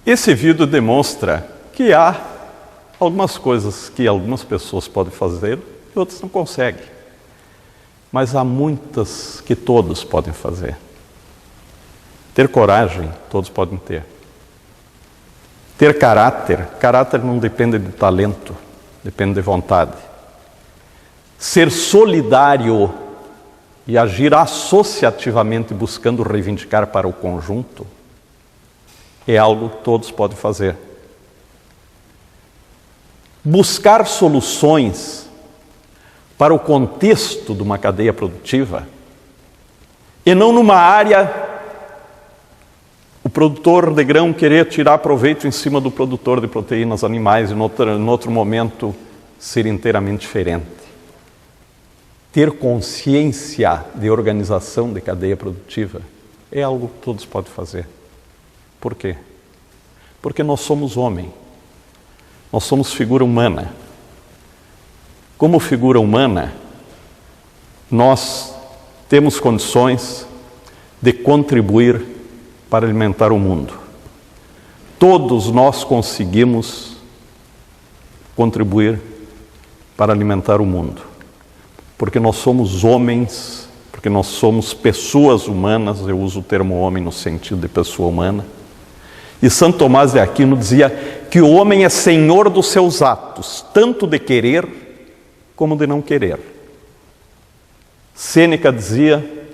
Esse vídeo demonstra que há algumas coisas que algumas pessoas podem fazer e outras não conseguem. Mas há muitas que todos podem fazer. Ter coragem, todos podem ter. Ter caráter, caráter não depende de talento, depende de vontade. Ser solidário e agir associativamente buscando reivindicar para o conjunto é algo que todos podem fazer. Buscar soluções para o contexto de uma cadeia produtiva e não numa área o produtor de grão querer tirar proveito em cima do produtor de proteínas animais e em outro momento ser inteiramente diferente. Ter consciência de organização de cadeia produtiva é algo que todos podem fazer. Por quê? Porque nós somos homem, nós somos figura humana. Como figura humana, nós temos condições de contribuir para alimentar o mundo. Todos nós conseguimos contribuir para alimentar o mundo, porque nós somos homens, porque nós somos pessoas humanas. Eu uso o termo homem no sentido de pessoa humana. E Santo Tomás de Aquino dizia que o homem é senhor dos seus atos, tanto de querer como de não querer. Sêneca dizia: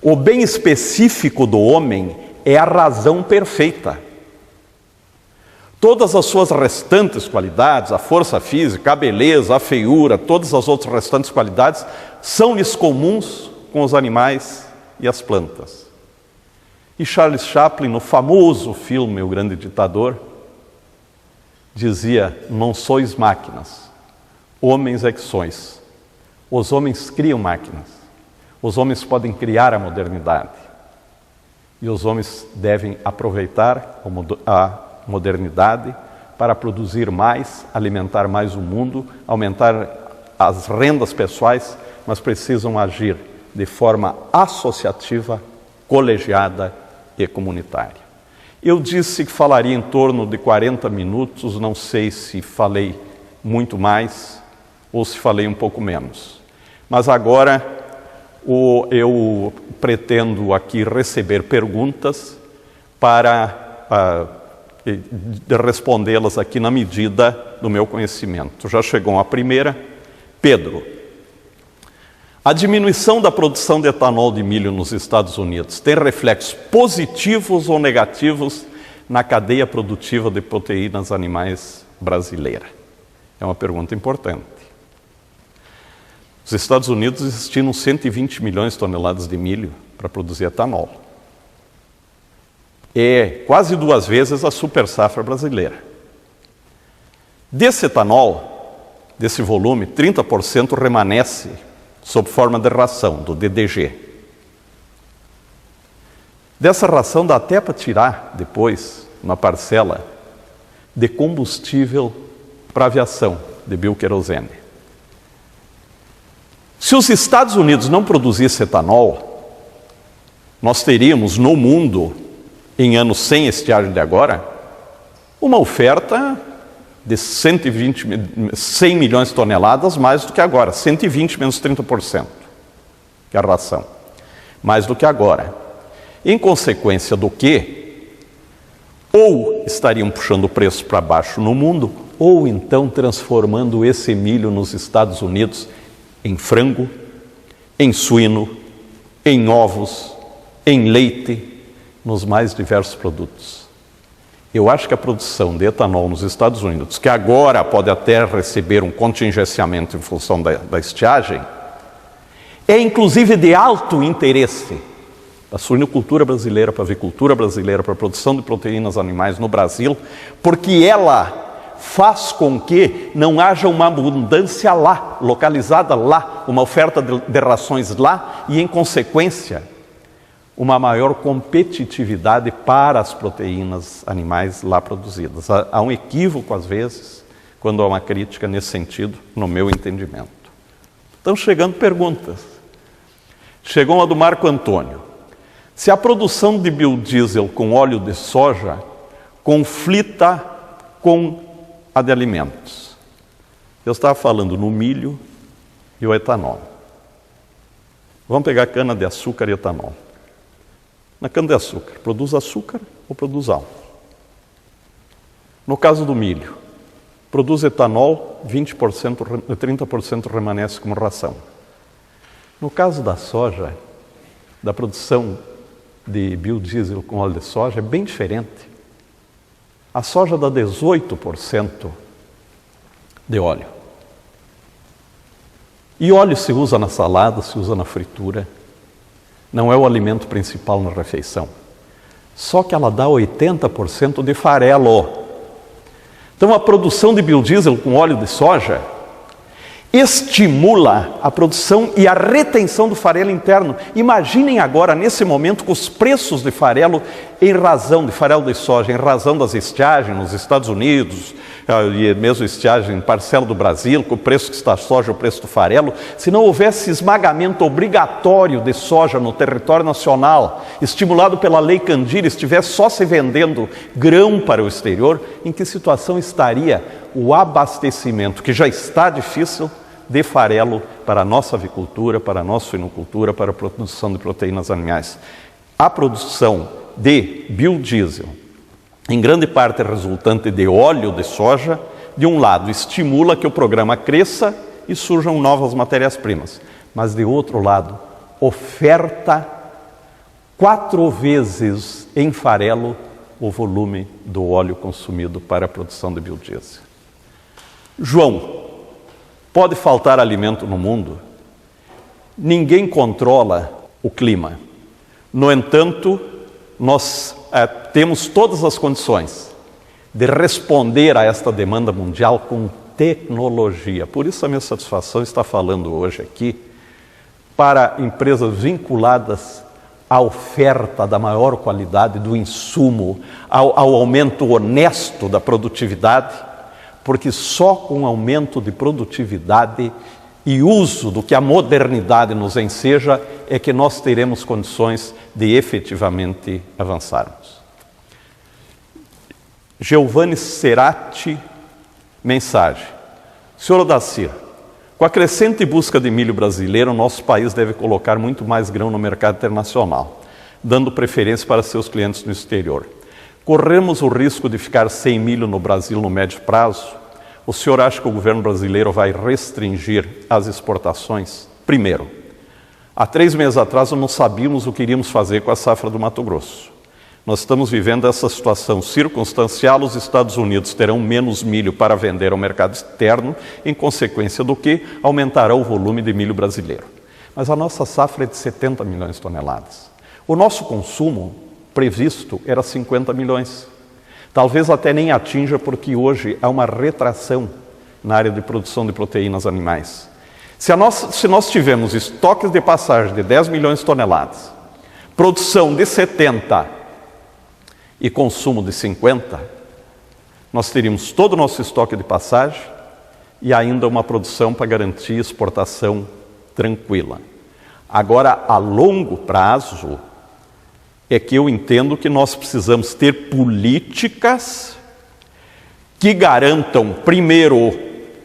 o bem específico do homem é a razão perfeita. Todas as suas restantes qualidades, a força física, a beleza, a feiura, todas as outras restantes qualidades, são-lhes comuns com os animais e as plantas. E Charles Chaplin, no famoso filme O Grande Ditador, dizia: não sois máquinas, homens é que sois. Os homens criam máquinas, os homens podem criar a modernidade. E os homens devem aproveitar a modernidade para produzir mais, alimentar mais o mundo, aumentar as rendas pessoais, mas precisam agir de forma associativa, colegiada e comunitária. Eu disse que falaria em torno de 40 minutos, não sei se falei muito mais ou se falei um pouco menos. Mas agora eu pretendo aqui receber perguntas para respondê-las aqui na medida do meu conhecimento. Já chegou a primeira. Pedro: a diminuição da produção de etanol de milho nos Estados Unidos tem reflexos positivos ou negativos na cadeia produtiva de proteínas animais brasileira? É uma pergunta importante. Os Estados Unidos destinam 120 milhões de toneladas de milho para produzir etanol. É quase 2 vezes a super safra brasileira. Desse etanol, desse volume, 30% remanesce sob forma de ração, do DDG. Dessa ração dá até para tirar depois uma parcela de combustível para aviação, de bioquerosene. Se os Estados Unidos não produzissem etanol, nós teríamos no mundo, em anos sem estiagem de agora, uma oferta de 100 milhões de toneladas mais do que agora, 120 menos 30%, que é a ração, mais do que agora. Em consequência do que, ou estariam puxando o preço para baixo no mundo, ou então transformando esse milho nos Estados Unidos em frango, em suíno, em ovos, em leite, nos mais diversos produtos. Eu acho que a produção de etanol nos Estados Unidos, que agora pode até receber um contingenciamento em função da estiagem, é inclusive de alto interesse para a suinocultura brasileira, para a avicultura brasileira, para a produção de proteínas animais no Brasil, porque ela faz com que não haja uma abundância lá, localizada lá, uma oferta de rações lá e, em consequência, uma maior competitividade para as proteínas animais lá produzidas. Há um equívoco, às vezes, quando há uma crítica nesse sentido, no meu entendimento. Estão chegando perguntas. Chegou uma do Marco Antônio. Se a produção de biodiesel com óleo de soja conflita com a de alimentos. Eu estava falando no milho e o etanol. Vamos pegar cana-de-açúcar e etanol. Na cana-de-açúcar, produz açúcar ou produz álcool? No caso do milho, produz etanol, 30% remanesce como ração. No caso da soja, da produção de biodiesel com óleo de soja, é bem diferente. A soja dá 18% de óleo. E óleo se usa na salada, se usa na fritura. Não é o alimento principal na refeição. Só que ela dá 80% de farelo. Então a produção de biodiesel com óleo de soja estimula a produção e a retenção do farelo interno. Imaginem agora, nesse momento, com os preços de farelo de farelo de soja, em razão das estiagens nos Estados Unidos, e mesmo estiagem parcela do Brasil, com o preço que está a soja, o preço do farelo, se não houvesse esmagamento obrigatório de soja no território nacional, estimulado pela Lei Candir, estivesse só se vendendo grão para o exterior, em que situação estaria o abastecimento, que já está difícil, de farelo para a nossa avicultura, para a nossa suinocultura, para a produção de proteínas animais. A produção de biodiesel, em grande parte resultante de óleo de soja, de um lado estimula que o programa cresça e surjam novas matérias-primas, mas de outro lado oferta 4 vezes em farelo o volume do óleo consumido para a produção de biodiesel. João, pode faltar alimento no mundo? Ninguém controla o clima. No entanto, nós temos todas as condições de responder a esta demanda mundial com tecnologia. Por isso a minha satisfação está falando hoje aqui para empresas vinculadas à oferta da maior qualidade do insumo, ao aumento honesto da produtividade, porque só com aumento de produtividade e uso do que a modernidade nos enseja é que nós teremos condições de efetivamente avançarmos. Giovanni Cerati, mensagem. Senhor Odacir, com a crescente busca de milho brasileiro, o nosso país deve colocar muito mais grão no mercado internacional, dando preferência para seus clientes no exterior. Corremos o risco de ficar sem milho no Brasil no médio prazo? O senhor acha que o governo brasileiro vai restringir as exportações? Primeiro, há 3 meses atrás nós não sabíamos o que iríamos fazer com a safra do Mato Grosso. Nós estamos vivendo essa situação circunstancial, os Estados Unidos terão menos milho para vender ao mercado externo, em consequência do que aumentará o volume de milho brasileiro. Mas a nossa safra é de 70 milhões de toneladas. O nosso consumo previsto era 50 milhões. Talvez até nem atinja, porque hoje há uma retração na área de produção de proteínas animais. Se nós tivermos estoques de passagem de 10 milhões de toneladas, produção de 70 e consumo de 50, nós teríamos todo o nosso estoque de passagem e ainda uma produção para garantir exportação tranquila. Agora, a longo prazo, é que eu entendo que nós precisamos ter políticas que garantam, primeiro,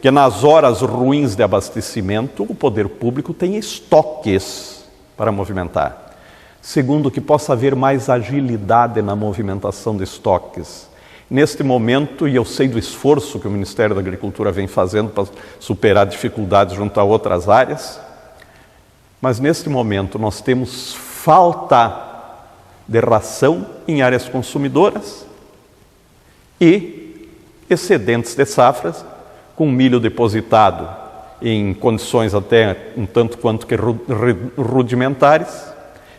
que nas horas ruins de abastecimento, o poder público tenha estoques para movimentar. Segundo, que possa haver mais agilidade na movimentação de estoques. Neste momento, e eu sei do esforço que o Ministério da Agricultura vem fazendo para superar dificuldades junto a outras áreas, mas neste momento nós temos falta de ração em áreas consumidoras e excedentes de safras, com milho depositado em condições até um tanto quanto que rudimentares,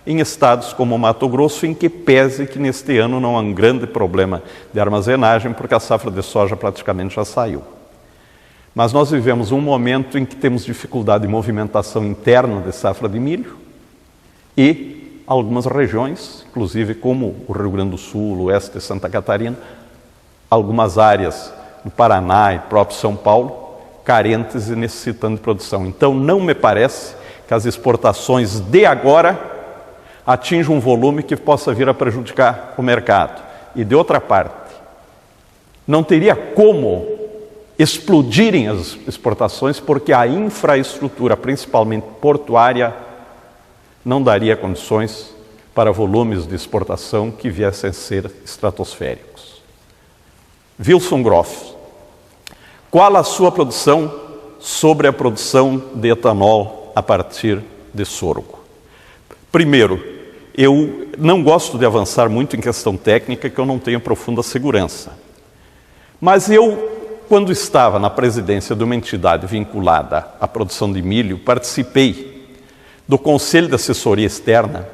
em estados como Mato Grosso, em que pese que neste ano não há um grande problema de armazenagem, porque a safra de soja praticamente já saiu. Mas nós vivemos um momento em que temos dificuldade de movimentação interna de safra de milho e algumas regiões, inclusive como o Rio Grande do Sul, o oeste de Santa Catarina, algumas áreas do Paraná e próprio São Paulo, carentes e necessitando de produção. Então, não me parece que as exportações de agora atinjam um volume que possa vir a prejudicar o mercado. E, de outra parte, não teria como explodirem as exportações, porque a infraestrutura, principalmente portuária, não daria condições para volumes de exportação que viessem a ser estratosféricos. Wilson Groff, qual a sua produção sobre a produção de etanol a partir de sorgo? Primeiro, eu não gosto de avançar muito em questão técnica, que eu não tenho profunda segurança. Mas eu, quando estava na presidência de uma entidade vinculada à produção de milho, participei do Conselho de Assessoria Externa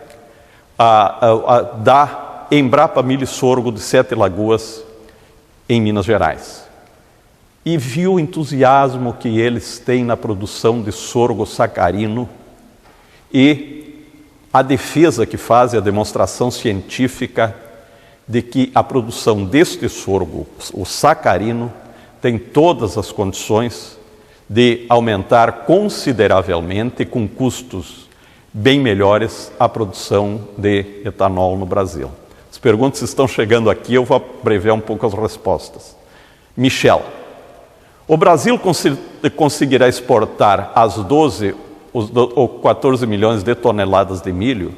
da Embrapa Milho e Sorgo de Sete Lagoas, em Minas Gerais. E vi o entusiasmo que eles têm na produção de sorgo sacarino e a defesa que fazem, a demonstração científica de que a produção deste sorgo, o sacarino, tem todas as condições de aumentar consideravelmente, com custos bem melhores, a produção de etanol no Brasil. As perguntas estão chegando aqui, eu vou abreviar um pouco as respostas. Michel, o Brasil conseguirá exportar as 12 ou 14 milhões de toneladas de milho?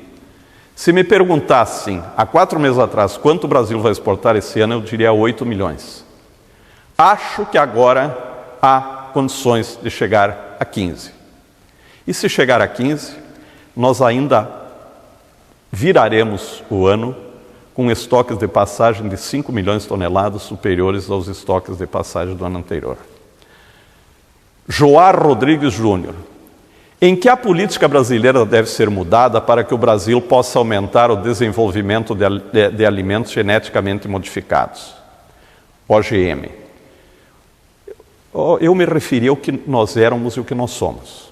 Se me perguntassem, há 4 meses atrás, quanto o Brasil vai exportar esse ano, eu diria 8 milhões. Acho que agora há condições de chegar a 15. E se chegar a 15, nós ainda viraremos o ano com estoques de passagem de 5 milhões de toneladas superiores aos estoques de passagem do ano anterior. Joar Rodrigues Júnior, em que a política brasileira deve ser mudada para que o Brasil possa aumentar o desenvolvimento de alimentos geneticamente modificados? OGM. Eu me referi ao que nós éramos e o que nós somos.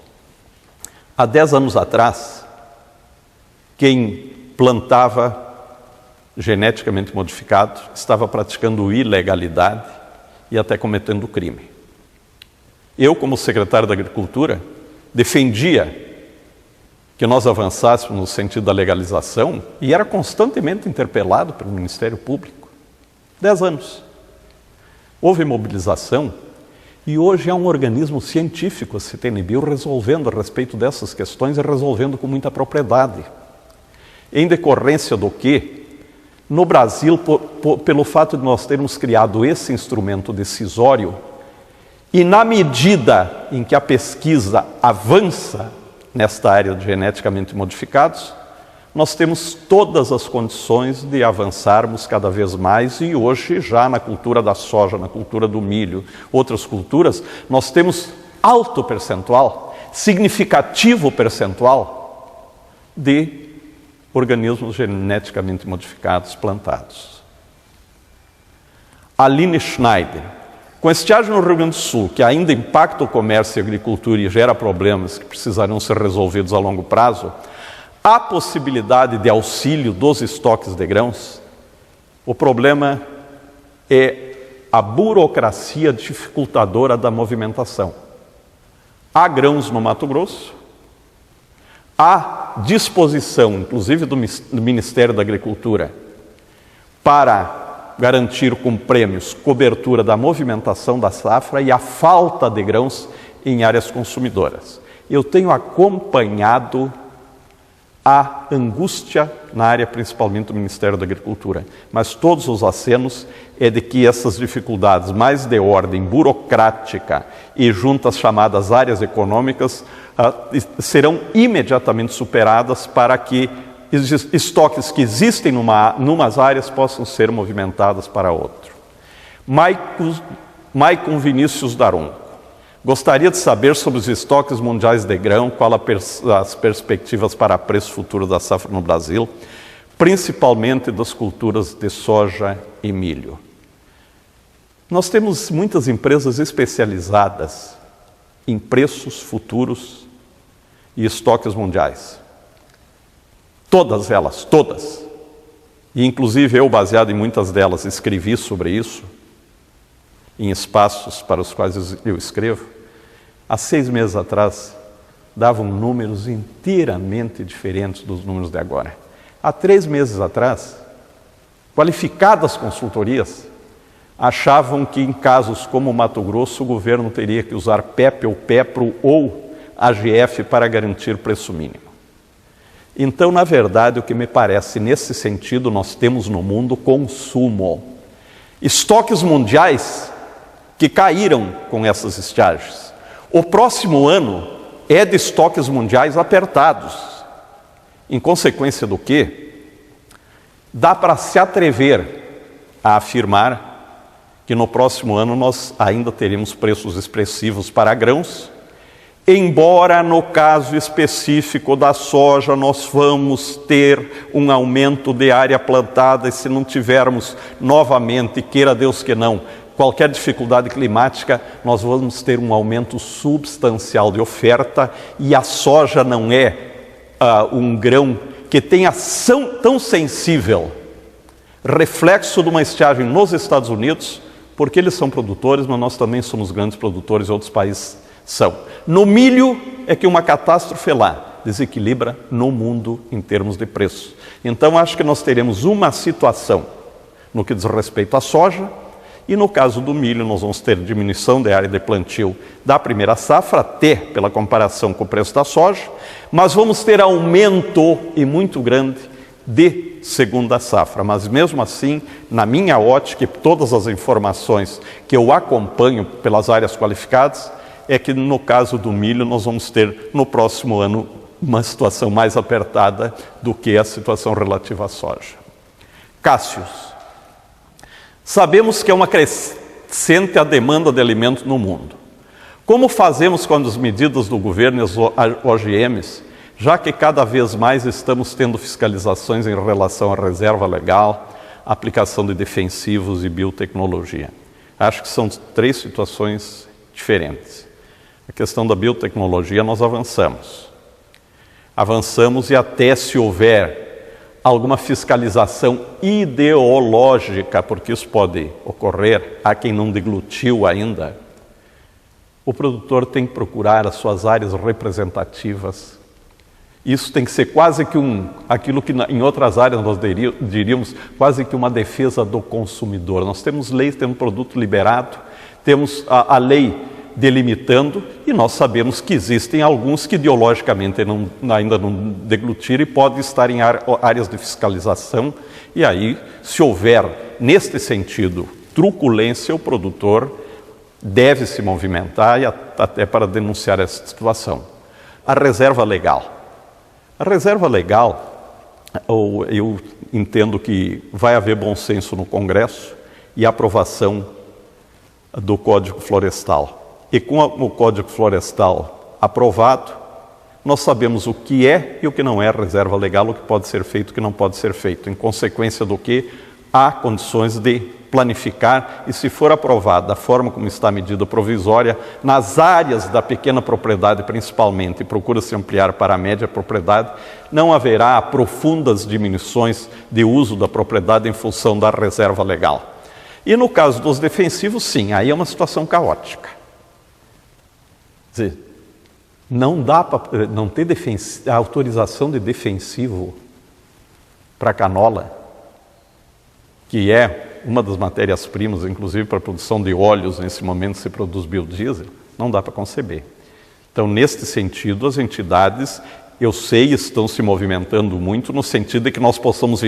Há 10 anos atrás, quem plantava geneticamente modificado estava praticando ilegalidade e até cometendo crime. Eu, como secretário da Agricultura, defendia que nós avançássemos no sentido da legalização e era constantemente interpelado pelo Ministério Público. 10 anos. Houve mobilização e hoje há um organismo científico, a CTN-Bio, resolvendo a respeito dessas questões e resolvendo com muita propriedade. Em decorrência do que, no Brasil, pelo fato de nós termos criado esse instrumento decisório, e na medida em que a pesquisa avança nesta área de geneticamente modificados, nós temos todas as condições de avançarmos cada vez mais e hoje já na cultura da soja, na cultura do milho, outras culturas, nós temos alto percentual, significativo percentual de organismos geneticamente modificados plantados. Aline Schneider. Com a estiagem no Rio Grande do Sul, que ainda impacta o comércio e a agricultura e gera problemas que precisarão ser resolvidos a longo prazo, há possibilidade de auxílio dos estoques de grãos? O problema é a burocracia dificultadora da movimentação. Há grãos no Mato Grosso, há disposição, inclusive do Ministério da Agricultura, para garantir com prêmios cobertura da movimentação da safra e a falta de grãos em áreas consumidoras. Eu tenho acompanhado a angústia na área principalmente do Ministério da Agricultura, mas todos os acenos é de que essas dificuldades mais de ordem burocrática e junto às chamadas áreas econômicas serão imediatamente superadas para que estoques que existem numas áreas possam ser movimentadas para outro. Maicon Vinícius Daronco. Gostaria de saber sobre os estoques mundiais de grão, qual as perspectivas para preço futuro da safra no Brasil, principalmente das culturas de soja e milho. Nós temos muitas empresas especializadas em preços futuros e estoques mundiais. Todas elas, todas. E inclusive eu, baseado em muitas delas, escrevi sobre isso, em espaços para os quais eu escrevo. Há 6 meses atrás, davam números inteiramente diferentes dos números de agora. Há 3 meses atrás, qualificadas consultorias achavam que em casos como o Mato Grosso, o governo teria que usar PEP ou PEPRO ou AGF para garantir preço mínimo. Então, na verdade, o que me parece, nesse sentido, nós temos no mundo consumo. Estoques mundiais que caíram com essas estiagens. O próximo ano é de estoques mundiais apertados. Em consequência do que, dá para se atrever a afirmar que no próximo ano nós ainda teremos preços expressivos para grãos, embora no caso específico da soja nós vamos ter um aumento de área plantada e se não tivermos novamente, queira Deus que não, qualquer dificuldade climática, nós vamos ter um aumento substancial de oferta e a soja não é um grão que tenha tão sensível reflexo de uma estiagem nos Estados Unidos, porque eles são produtores, mas nós também somos grandes produtores e outros países são. No milho é que uma catástrofe lá desequilibra no mundo em termos de preço. Então acho que nós teremos uma situação no que diz respeito à soja, e no caso do milho nós vamos ter diminuição da área de plantio da primeira safra, até pela comparação com o preço da soja, mas vamos ter aumento e muito grande de segunda safra. Mas mesmo assim, na minha ótica e todas as informações que eu acompanho pelas áreas qualificadas, é que no caso do milho nós vamos ter no próximo ano uma situação mais apertada do que a situação relativa à soja. Cássius. Sabemos que é uma crescente a demanda de alimentos no mundo. Como fazemos com as medidas do governo e as OGMs, já que cada vez mais estamos tendo fiscalizações em relação à reserva legal, aplicação de defensivos e biotecnologia? Acho que são 3 situações diferentes. A questão da biotecnologia nós avançamos. Avançamos e até se houver alguma fiscalização ideológica, porque isso pode ocorrer, há quem não deglutiu ainda, o produtor tem que procurar as suas áreas representativas. Isso tem que ser quase que aquilo que em outras áreas nós diríamos, quase que uma defesa do consumidor. Nós temos leis, temos produto liberado, temos a lei delimitando, e nós sabemos que existem alguns que ideologicamente ainda não deglutiram e podem estar em áreas de fiscalização, e aí, se houver, neste sentido, truculência, o produtor deve se movimentar e até para denunciar essa situação. A reserva legal. A reserva legal, eu entendo que vai haver bom senso no Congresso e aprovação do Código Florestal. E com o Código Florestal aprovado, nós sabemos o que é e o que não é reserva legal, o que pode ser feito e o que não pode ser feito. Em consequência do que há condições de planificar e, se for aprovada da forma como está a medida provisória, nas áreas da pequena propriedade principalmente, e procura-se ampliar para a média propriedade, não haverá profundas diminuições de uso da propriedade em função da reserva legal. E no caso dos defensivos, sim, aí é uma situação caótica. Quer dizer, não dá para não ter a autorização de defensivo para canola, que é uma das matérias-primas, inclusive para a produção de óleos, nesse momento se produz biodiesel, não dá para conceber. Então, neste sentido, as entidades, eu sei, estão se movimentando muito no sentido de que nós possamos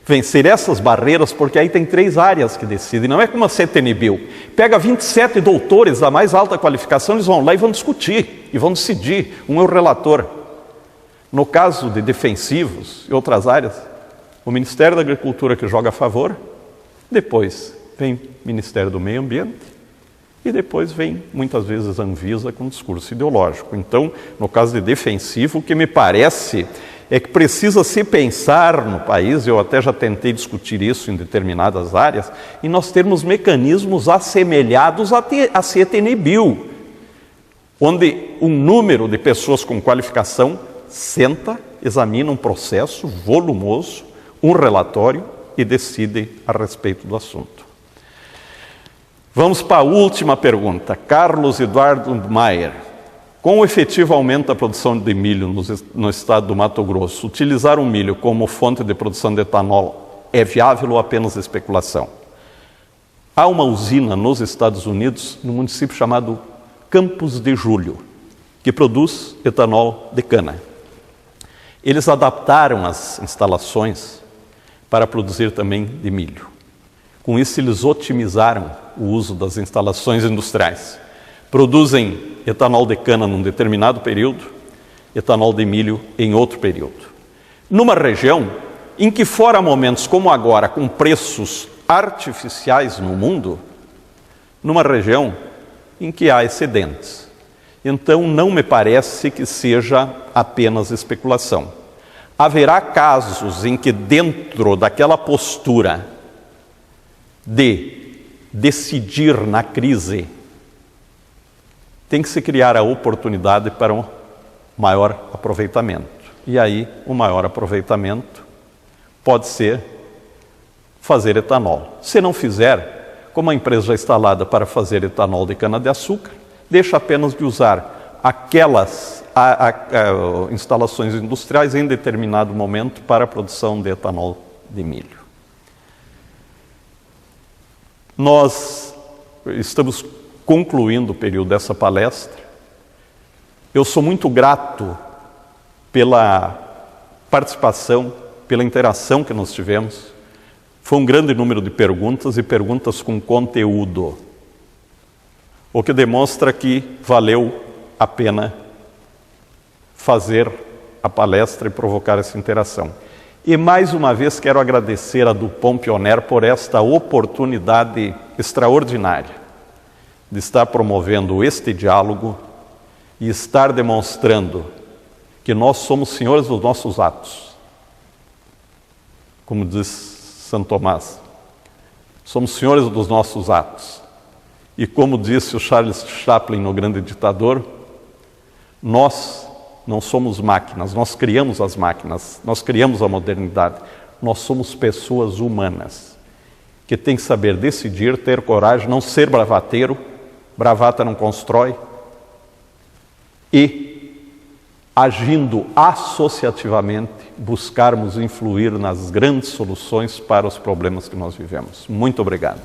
vencer essas barreiras, porque aí tem 3 áreas que decidem, não é como a CTNBio. Pega 27 doutores da mais alta qualificação, eles vão lá e vão discutir, e vão decidir, um é o relator. No caso de defensivos e outras áreas, o Ministério da Agricultura que joga a favor, depois vem o Ministério do Meio Ambiente e depois vem, muitas vezes, a Anvisa com discurso ideológico. Então, no caso de defensivo, o que me parece é que precisa se pensar no país, eu até já tentei discutir isso em determinadas áreas, e nós termos mecanismos assemelhados à CTNBio, onde um número de pessoas com qualificação senta, examina um processo volumoso, um relatório e decide a respeito do assunto. Vamos para a última pergunta. Carlos Eduardo Maier. Com o efetivo aumento da produção de milho no estado do Mato Grosso, utilizar o milho como fonte de produção de etanol é viável ou apenas especulação? Há uma usina nos Estados Unidos, no município chamado Campos de Julho, que produz etanol de cana. Eles adaptaram as instalações para produzir também de milho. Com isso, eles otimizaram o uso das instalações industriais. Produzem etanol de cana num determinado período, etanol de milho em outro período. Numa região em que, fora momentos como agora, com preços artificiais no mundo, numa região em que há excedentes. Então, não me parece que seja apenas especulação. Haverá casos em que, dentro daquela postura de decidir na crise, tem que se criar a oportunidade para um maior aproveitamento. E aí, o maior aproveitamento pode ser fazer etanol. Se não fizer, como a empresa já está instalada para fazer etanol de cana-de-açúcar, deixa apenas de usar aquelas instalações industriais em determinado momento para a produção de etanol de milho. Nós estamos concluindo o período dessa palestra. Eu sou muito grato pela participação, pela interação que nós tivemos. Foi um grande número de perguntas e perguntas com conteúdo, o que demonstra que valeu a pena fazer a palestra e provocar essa interação. E mais uma vez quero agradecer a Dupont Pioneer por esta oportunidade extraordinária de estar promovendo este diálogo e estar demonstrando que nós somos senhores dos nossos atos. Como diz Santo Tomás, somos senhores dos nossos atos. E como disse o Charles Chaplin no Grande Ditador, nós não somos máquinas, nós criamos as máquinas, nós criamos a modernidade. Nós somos pessoas humanas, que têm que saber decidir, ter coragem, não ser bravateiro, bravata não constrói, e, agindo associativamente, buscarmos influir nas grandes soluções para os problemas que nós vivemos. Muito obrigado.